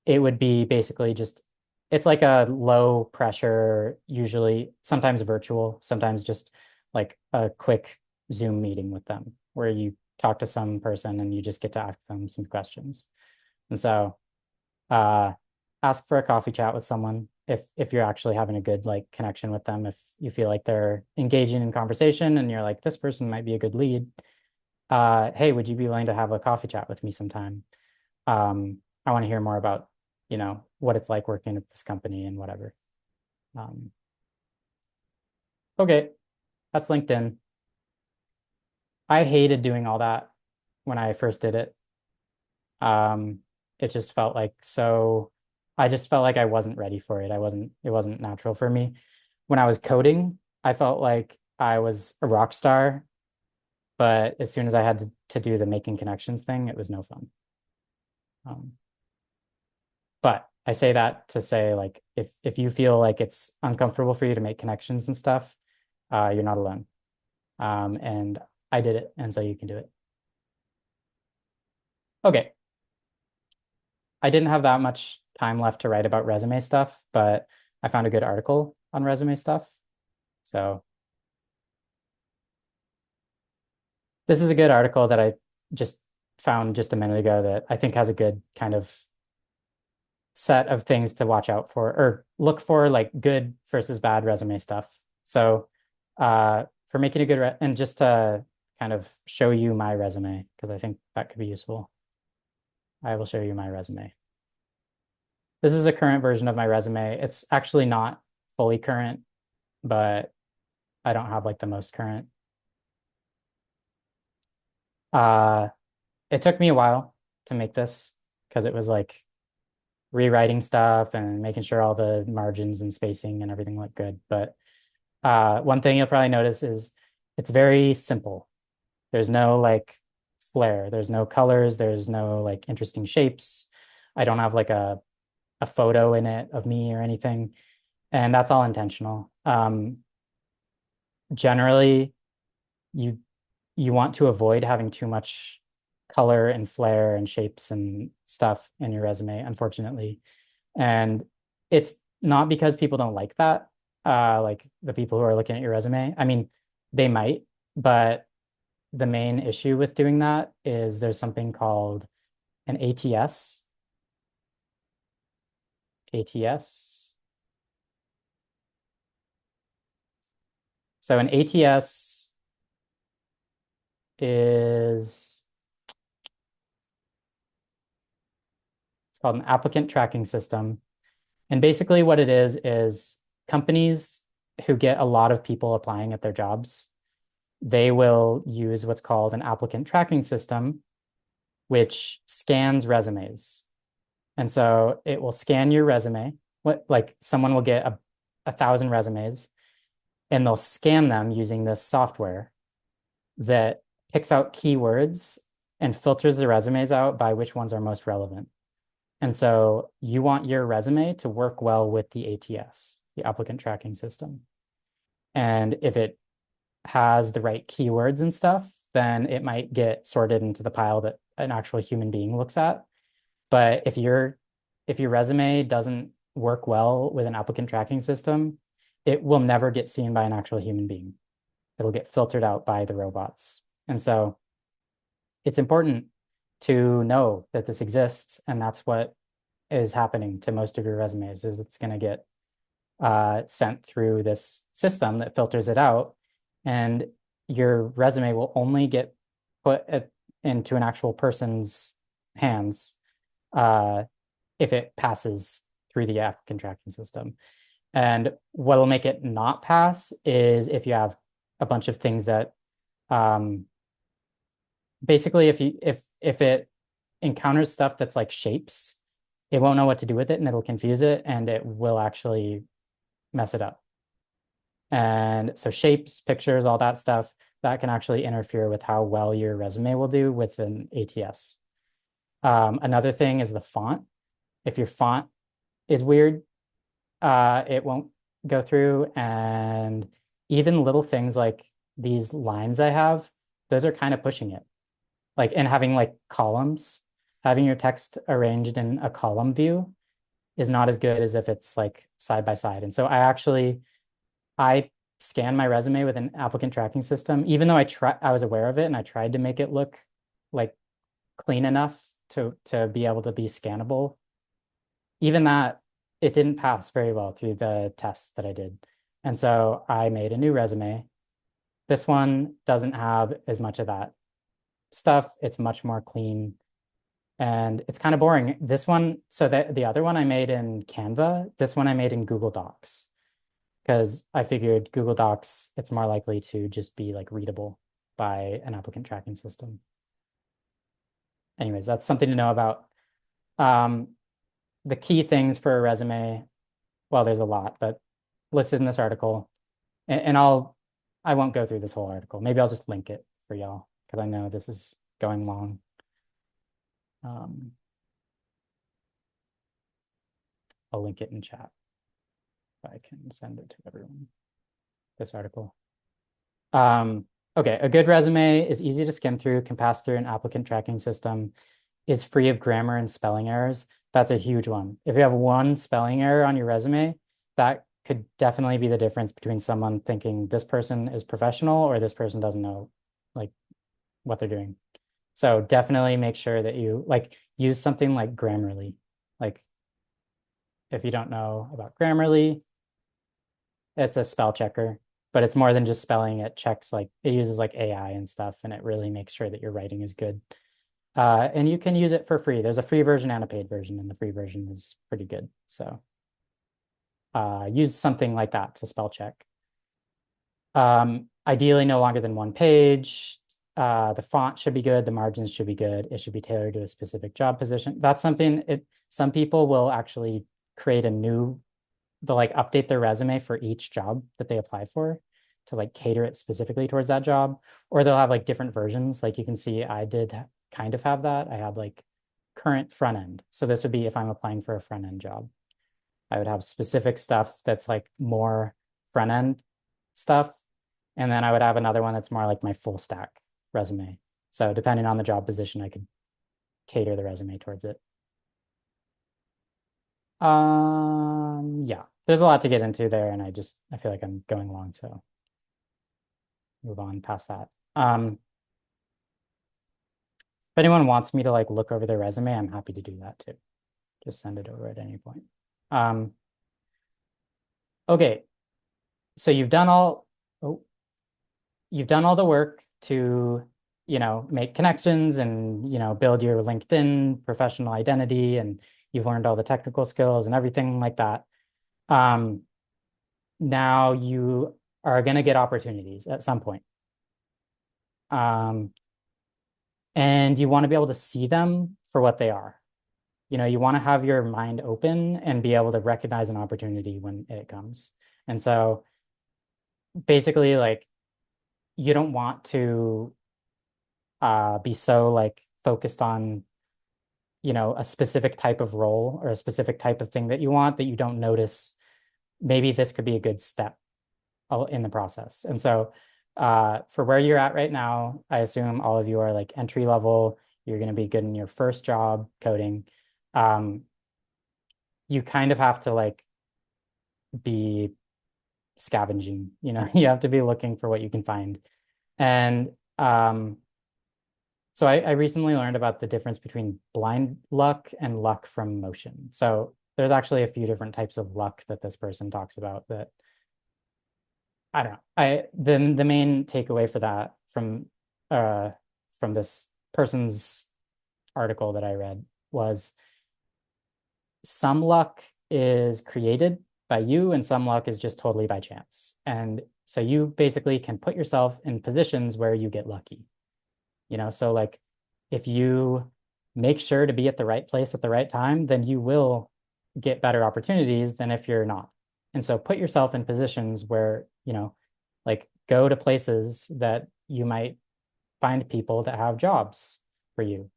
Speaker 1: it would be basically just, it's like a low pressure, usually sometimes virtual, sometimes just like a quick Zoom meeting with them where you talk to some person and you just get to ask them some questions. And so uh, ask for a coffee chat with someone if you're actually having a good like connection with them, if you feel like they're engaging in conversation and you're like, this person might be a good lead. Hey, would you be willing to have a coffee chat with me sometime? I want to hear more about, what it's like working at this company and whatever. Um, okay, that's LinkedIn. I hated doing all that when I first did it. Um, it just felt like so, I just felt like I wasn't ready for it. It wasn't natural for me. When I was coding, I felt like I was a rock star, but as soon as I had to do the making connections thing, it was no fun. Um, But I say that to say, like, if you feel like it's uncomfortable for you to make connections and stuff, you're not alone. And I did it, and so you can do it. Okay, I didn't have that much time left to write about resume stuff, but I found a good article on resume stuff. So this is a good article that I just found just a minute ago that I think has a good kind of set of things to watch out for or look for, like good versus bad resume stuff. So for making a good and just to kind of show you my resume, because I think that could be useful, I will show you my resume. This is a current version of my resume. It's actually not fully current, but I don't have like the most current. Uh, it took me a while to make this because it was like rewriting stuff and making sure all the margins and spacing and everything looked good. But one thing you'll probably notice is it's very simple. There's no like flair. There's no colors. There's no like interesting shapes. I don't have like a photo in it of me or anything. And that's all intentional. Generally, you you want to avoid having too much color and flair and shapes and stuff in your resume, unfortunately. And it's not because people don't like that, like the people who are looking at your resume. I mean, they might, but the main issue with doing that is there's something called an ATS. ATS. So an ATS is it's called an applicant tracking system. And basically what it is companies who get a lot of people applying at their jobs, they will use what's called an applicant tracking system, which scans resumes. And so it will scan your resume. What like someone will get a thousand resumes and they'll scan them using this software that picks out keywords and filters the resumes out by which ones are most relevant. And so you want your resume to work well with the ATS, the applicant tracking system. And if it has the right keywords and stuff, then it might get sorted into the pile that an actual human being looks at. But if your resume doesn't work well with an applicant tracking system, it will never get seen by an actual human being. It'll get filtered out by the robots. And so it's important to know that this exists, and that's what is happening to most of your resumes is it's going to get sent through this system that filters it out, and your resume will only get put into an actual person's hands uh, if it passes through the applicant tracking system. And what will make it not pass is if you have a bunch of things that um, basically if it encounters stuff that's like shapes, it won't know what to do with it and it'll confuse it and it will actually mess it up. And so shapes, pictures, all that stuff, that can actually interfere with how well your resume will do with an ATS. Another thing is the font. If your font is weird. It won't go through. And even little things like these lines I have, those are kind of pushing it. Like, and having like columns, having your text arranged in a column view is not as good as if it's like side by side. And so I scan my resume with an applicant tracking system, even though I was aware of it and I tried to make it look like clean enough to be able to be scannable. Even that, it didn't pass very well through the test that I did. And so I made a new resume. This one doesn't have as much of that stuff. It's much more clean and it's kind of boring. This one, so the other one I made in Canva, this one I made in Google Docs because I figured Google Docs, it's more likely to just be like readable by an applicant tracking system. Anyways, that's something to know about. The key things for a resume, well, there's a lot, but listed in this article, and I won't go through this whole article. Maybe I'll just link it for y'all because I know this is going long. I'll link it in chat if I can send it to everyone, this article. Okay, a good resume is easy to skim through, can pass through an applicant tracking system, is free of grammar and spelling errors. That's a huge one. If you have one spelling error on your resume, that could definitely be the difference between someone thinking this person is professional or this person doesn't know like what they're doing. So definitely make sure that you like use something like Grammarly. Like if you don't know about Grammarly, it's a spell checker, but it's more than just spelling. It checks like it uses like AI and stuff, and it really makes sure that your writing is good. And you can use it for free. There's a free version and a paid version, and the free version is pretty good. So use something like that to spell check. Ideally, no longer than one page. The font should be good. The margins should be good. It should be tailored to a specific job position. That's something some people will actually create they'll like update their resume for each job that they apply for to like cater it specifically towards that job. Or they'll have like different versions. Like you can see I did kind of have that. I had like current front end. So this would be if I'm applying for a front end job. I would have specific stuff that's like more front end stuff. And then I would have another one that's more like my full stack resume. So depending on the job position, I could cater the resume towards it. Yeah, there's a lot to get into there, and I feel like I'm going long, so move on past that. If anyone wants me to like look over their resume, I'm happy to do that too. Just send it over at any point. Okay, so you've done all the work to, make connections and, build your LinkedIn professional identity, and you've learned all the technical skills and everything like that. Now you are going to get opportunities at some point. And you want to be able to see them for what they are. You want to have your mind open and be able to recognize an opportunity when it comes. And so basically, like, you don't want to be so like focused on, a specific type of role or a specific type of thing that you want that you don't notice maybe this could be a good step in the process. And so for where you're at right now, I assume all of you are like entry level. You're going to be good in your first job coding. You kind of have to like be scavenging, you have to be looking for what you can find. And so I recently learned about the difference between blind luck and luck from motion. So there's actually a few different types of luck that this person talks about that I don't know. The main takeaway for that from this person's article that I read was some luck is created by you and some luck is just totally by chance. And so you basically can put yourself in positions where you get lucky. So like if you make sure to be at the right place at the right time, then you will get better opportunities than if you're not. And so put yourself in positions where, like go to places that you might find people that have jobs for you.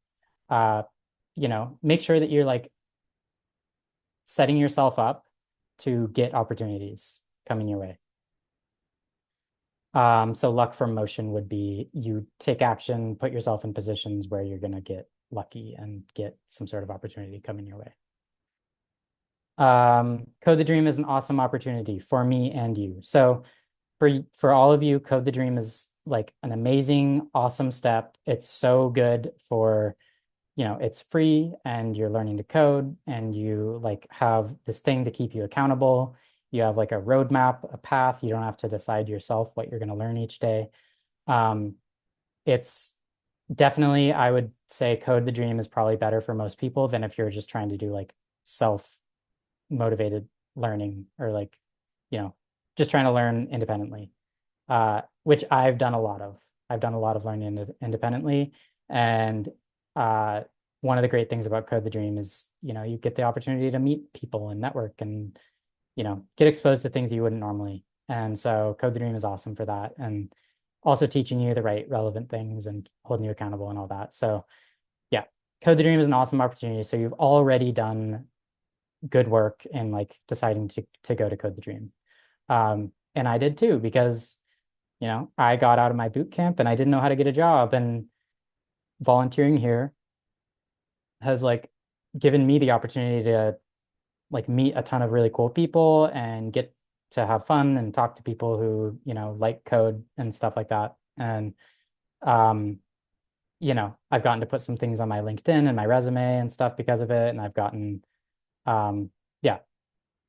Speaker 1: Make sure that you're like setting yourself up to get opportunities coming your way. So luck from motion would be you take action, put yourself in positions where you're going to get lucky and get some sort of opportunity coming your way. Code the Dream is an awesome opportunity for me and you. So for all of you, Code the Dream is like an amazing, awesome step. It's so good for, it's free and you're learning to code and you like have this thing to keep you accountable. You have like a roadmap, a path. You don't have to decide yourself what you're going to learn each day. It's definitely, I would say Code the Dream is probably better for most people than if you're just trying to do like self-motivated learning or like, just trying to learn independently, which I've done a lot of. I've done a lot of learning independently. And one of the great things about Code the Dream is, you get the opportunity to meet people and network and, get exposed to things you wouldn't normally. And so Code the Dream is awesome for that. And also teaching you the right relevant things and holding you accountable and all that. So yeah, Code the Dream is an awesome opportunity. So you've already done good work in like deciding to go to Code the Dream. And I did too, because, I got out of my boot camp and I didn't know how to get a job, and volunteering here has like given me the opportunity to like meet a ton of really cool people and get to have fun and talk to people who, like code and stuff like that. And, um, I've gotten to put some things on my LinkedIn and my resume and stuff because of it. And I've gotten, yeah,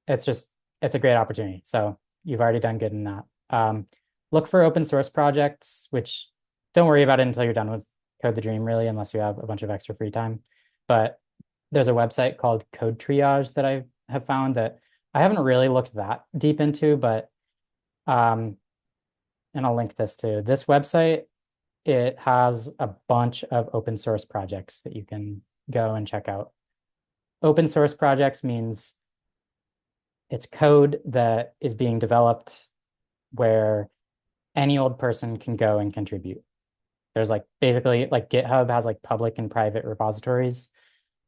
Speaker 1: it's a great opportunity. So you've already done good in that. Look for open source projects, which don't worry about it until you're done with Code the Dream, really, unless you have a bunch of extra free time. But there's a website called Code Triage that I have found that I haven't really looked that deep into, but and I'll link this to this website. It has a bunch of open source projects that you can go and check out. Open source projects means it's code that is being developed where any old person can go and contribute. There's like basically like GitHub has like public and private repositories.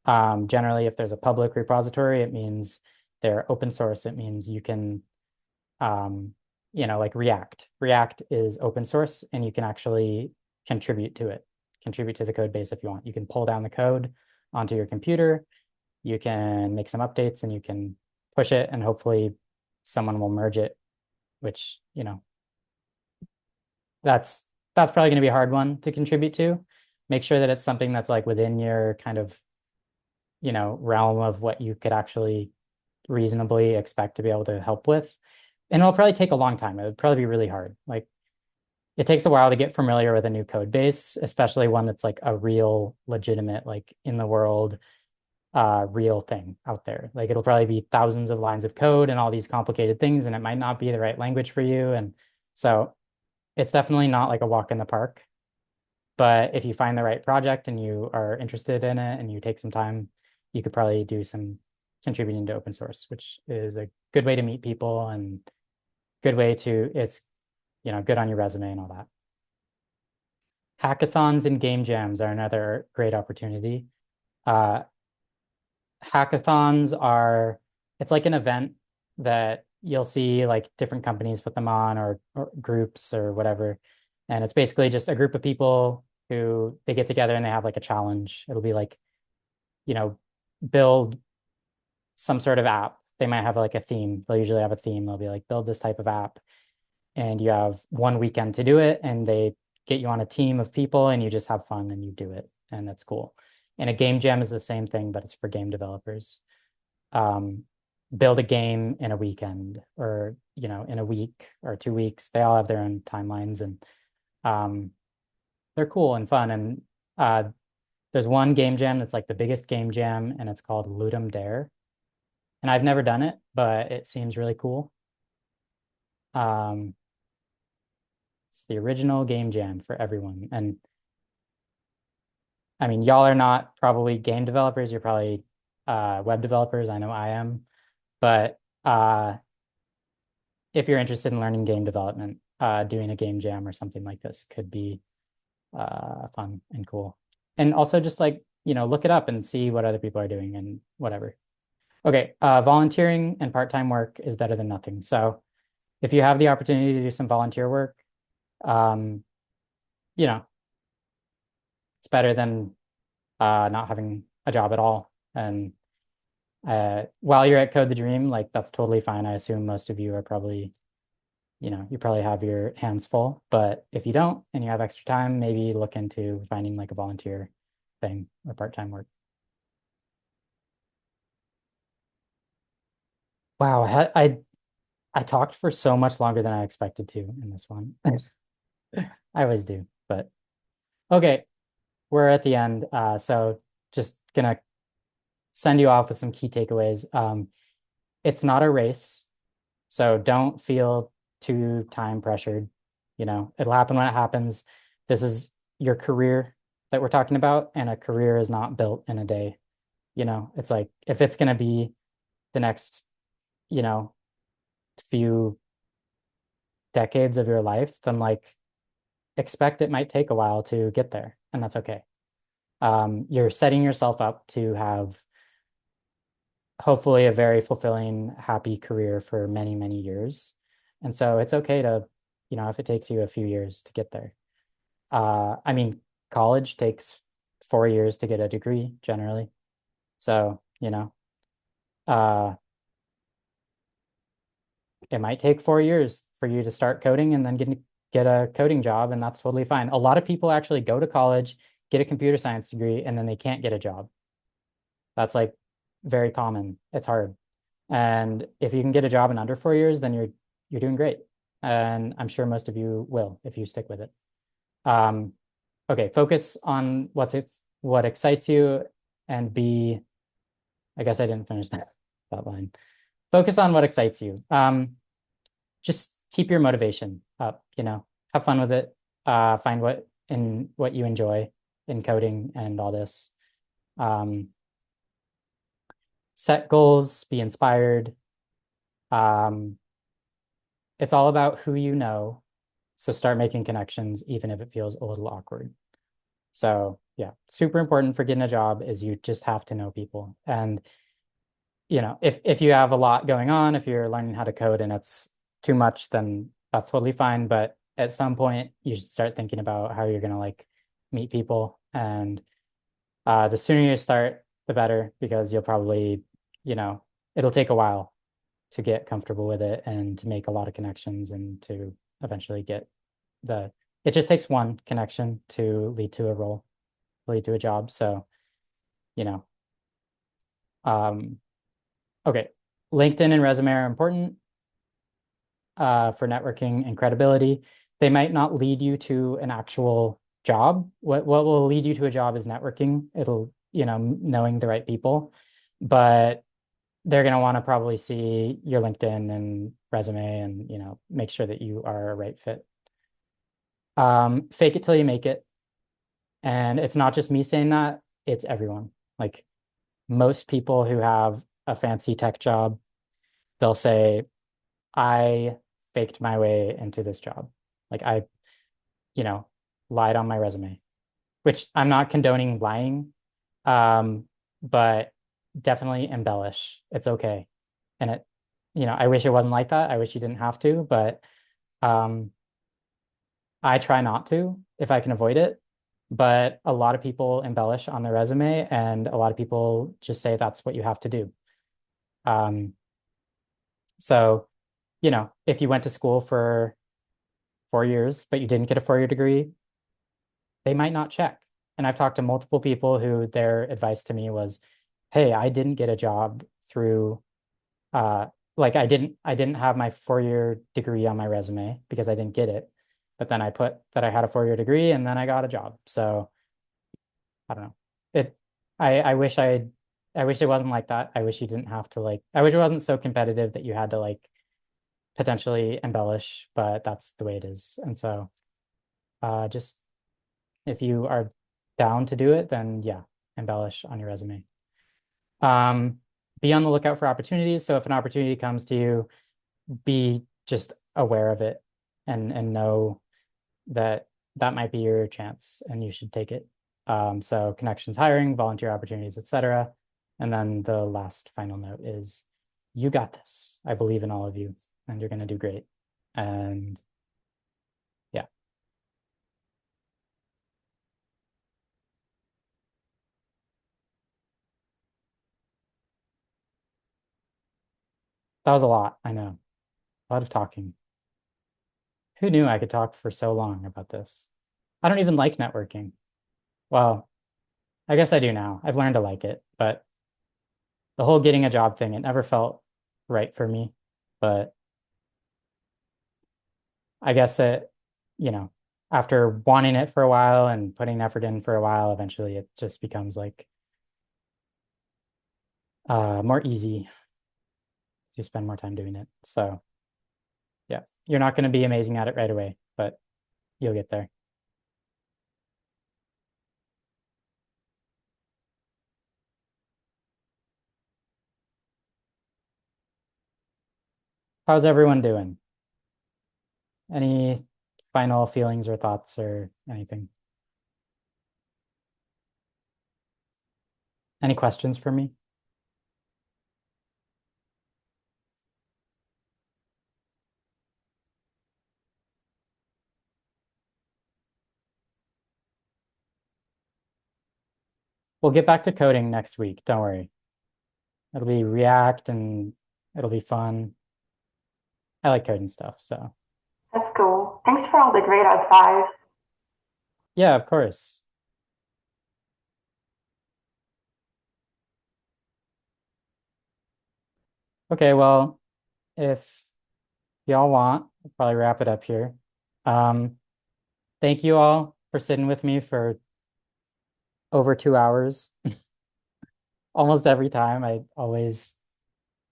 Speaker 1: Generally, if there's a public repository, it means they're open source. It means you can, like React. React is open source and you can actually contribute to it, contribute to the code base if you want. You can pull down the code onto your computer. You can make some updates and you can push it, and hopefully someone will merge it, which, that's probably going to be a hard one to contribute to. Make sure that it's something that's like within your kind of, realm of what you could actually reasonably expect to be able to help with. And it'll probably take a long time. It would probably be really hard. Like it takes a while to get familiar with a new code base, especially one that's like a real legitimate, like in the world, real thing out there. Like it'll probably be thousands of lines of code and all these complicated things, and it might not be the right language for you. And so it's definitely not like a walk in the park. But if you find the right project and you are interested in it and you take some time, you could probably do some contributing to open source, which is a good way to meet people and good way to, it's, good on your resume and all that. Hackathons and game jams are another great opportunity. Uh, Hackathons are, it's like an event that you'll see like different companies put them on, or groups or whatever. And it's basically just a group of people who they get together and they have like a challenge. It'll be like, build some sort of app. They might have like a theme. They'll usually have a theme. They'll be like, build this type of app. And you have one weekend to do it. And they get you on a team of people and you just have fun and you do it. And that's cool. And a game jam is the same thing, but it's for game developers. Build a game in a weekend, or, in a week or 2 weeks. They all have their own timelines, and they're cool and fun. And there's one game jam that's like the biggest game jam, and it's called Ludum Dare. And I've never done it, but it seems really cool. It's the original game jam for everyone. And I mean, y'all are not probably game developers. You're probably web developers. I know I am. But if you're interested in learning game development, doing a game jam or something like this could be fun and cool. And also just like, look it up and see what other people are doing and whatever. Okay, volunteering and part-time work is better than nothing. So if you have the opportunity to do some volunteer work, um, you know, it's better than not having a job at all. And while you're at Code the Dream, like that's totally fine. I assume most of you are probably, you probably have your hands full. But if you don't and you have extra time, maybe look into finding like a volunteer thing or part-time work. Wow, I talked for so much longer than I expected to in this one. I always do, but okay, we're at the end. So just gonna send you off with some key takeaways. It's not a race, so don't feel too time pressured. It'll happen when it happens. This is your career that we're talking about, and a career is not built in a day. It's like if it's gonna be the next, you know, few decades of your life, then like expect it might take a while to get there, and that's okay. You're setting yourself up to have hopefully a very fulfilling, happy career for many, many years. And so it's okay to, if it takes you a few years to get there. I mean, college takes 4 years to get a degree generally. So, uh, it might take 4 years for you to start coding and then get a coding job, and that's totally fine. A lot of people actually go to college, get a computer science degree, and then they can't get a job. That's like very common. It's hard. And if you can get a job in under 4 years, then you're doing great. And I'm sure most of you will if you stick with it. Um, okay, focus on what excites you, and I guess I didn't finish that line. Focus on what excites you. Just keep your motivation up, have fun with it. Find what you enjoy in coding and all this. Um, Set goals, be inspired. Um, it's all about who you know. So start making connections, even if it feels a little awkward. So yeah, super important for getting a job is you just have to know people. And if you have a lot going on, if you're learning how to code and it's too much, then that's totally fine. But at some point, you should start thinking about how you're gonna like meet people. And the sooner you start, the better, because you'll probably, it'll take a while to get comfortable with it and to make a lot of connections and to eventually get it just takes one connection to lead to a role, lead to a job. So, you know, um, okay. LinkedIn and resume are important for networking and credibility. They might not lead you to an actual job. What will lead you to a job is networking. It'll, knowing the right people, but they're going to want to probably see your LinkedIn and resume and, make sure that you are a right fit. Fake it till you make it. And it's not just me saying that, it's everyone. Like most people who have a fancy tech job, they'll say, I faked my way into this job. Like I, you know, lied on my resume, which I'm not condoning lying, but definitely embellish. It's okay. And I wish it wasn't like that. I wish you didn't have to, but um, I try not to if I can avoid it. But a lot of people embellish on their resume, and a lot of people just say that's what you have to do. Um, so, if you went to school for 4 years, but you didn't get a 4-year degree, they might not check. And I've talked to multiple people who their advice to me was, hey, I didn't get a job through uh like I didn't have my 4-year degree on my resume because I didn't get it. But then I put that I had a 4-year degree and then I got a job. So I don't know. It I wish it wasn't like that. I wish you didn't have to I wish it wasn't so competitive that you had to potentially embellish, but that's the way it is. And so just if you are down to do it, then yeah, embellish on your resume. Um, be on the lookout for opportunities. So if an opportunity comes to you, be just aware of it and know that that might be your chance and you should take it. So connections, hiring, volunteer opportunities, etc. And then the last final note is you got this. I believe in all of you and you're going to do great. And yeah, that was a lot. I know. A lot of talking. Who knew I could talk for so long about this? I don't even like networking. Well, I guess I do now. I've learned to like it, but the whole getting a job thing, it never felt right for me. But I guess you know, after wanting it for a while and putting effort in for a while, eventually it just becomes like more easy to spend more time doing it. So yeah, you're not going to be amazing at it right away, but you'll get there. How's everyone doing? Any final feelings or thoughts or anything? Any questions for me? We'll get back to coding next week. Don't worry. It'll be React and it'll be fun. I like coding stuff, so
Speaker 2: That's cool. Thanks for all the great advice.
Speaker 1: yeah, of course. Okay, well, if y'all want, we'll probably wrap it up here. Um, thank you all for sitting with me for over 2 hours. Almost every time. I always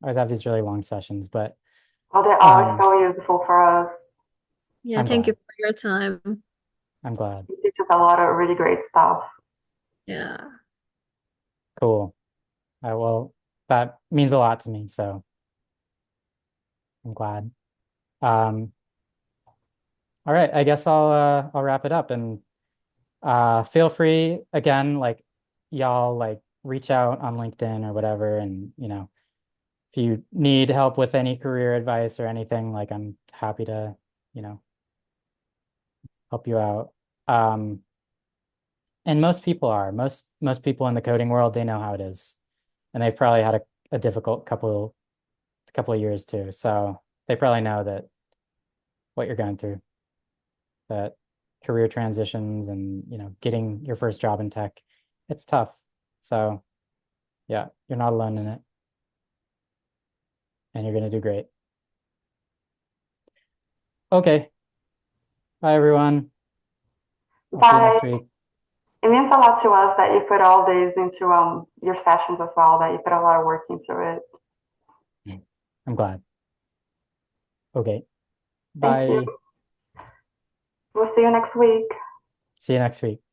Speaker 1: have these really long sessions, but
Speaker 2: Oh, they're always
Speaker 1: um,
Speaker 2: so useful for us.
Speaker 3: Yeah,
Speaker 1: I'm
Speaker 3: thank you
Speaker 1: glad.
Speaker 3: for your time.
Speaker 1: I'm glad.
Speaker 2: It teaches a lot of really great stuff.
Speaker 3: Yeah.
Speaker 1: Cool. Well, that means a lot to me, so I'm glad. Um, all right, I guess I'll wrap it up and feel free again, like y'all like reach out on LinkedIn or whatever, and if you need help with any career advice or anything, like I'm happy to, you know, help you out. Um, and most people are most people in the coding world, they know how it is, and they've probably had a difficult couple of years too. So they probably know that what you're going through, that career transitions and getting your first job in tech, it's tough. So yeah, you're not alone in it, and you're gonna do great. Okay, bye everyone. I'll see you
Speaker 2: But
Speaker 1: next week.
Speaker 2: it means a lot to us that you put all these into your sessions as well, that you put a lot of work into it.
Speaker 1: I'm glad. Okay,
Speaker 2: Thank you.
Speaker 1: bye.
Speaker 2: We'll see you next week.
Speaker 1: See you next week.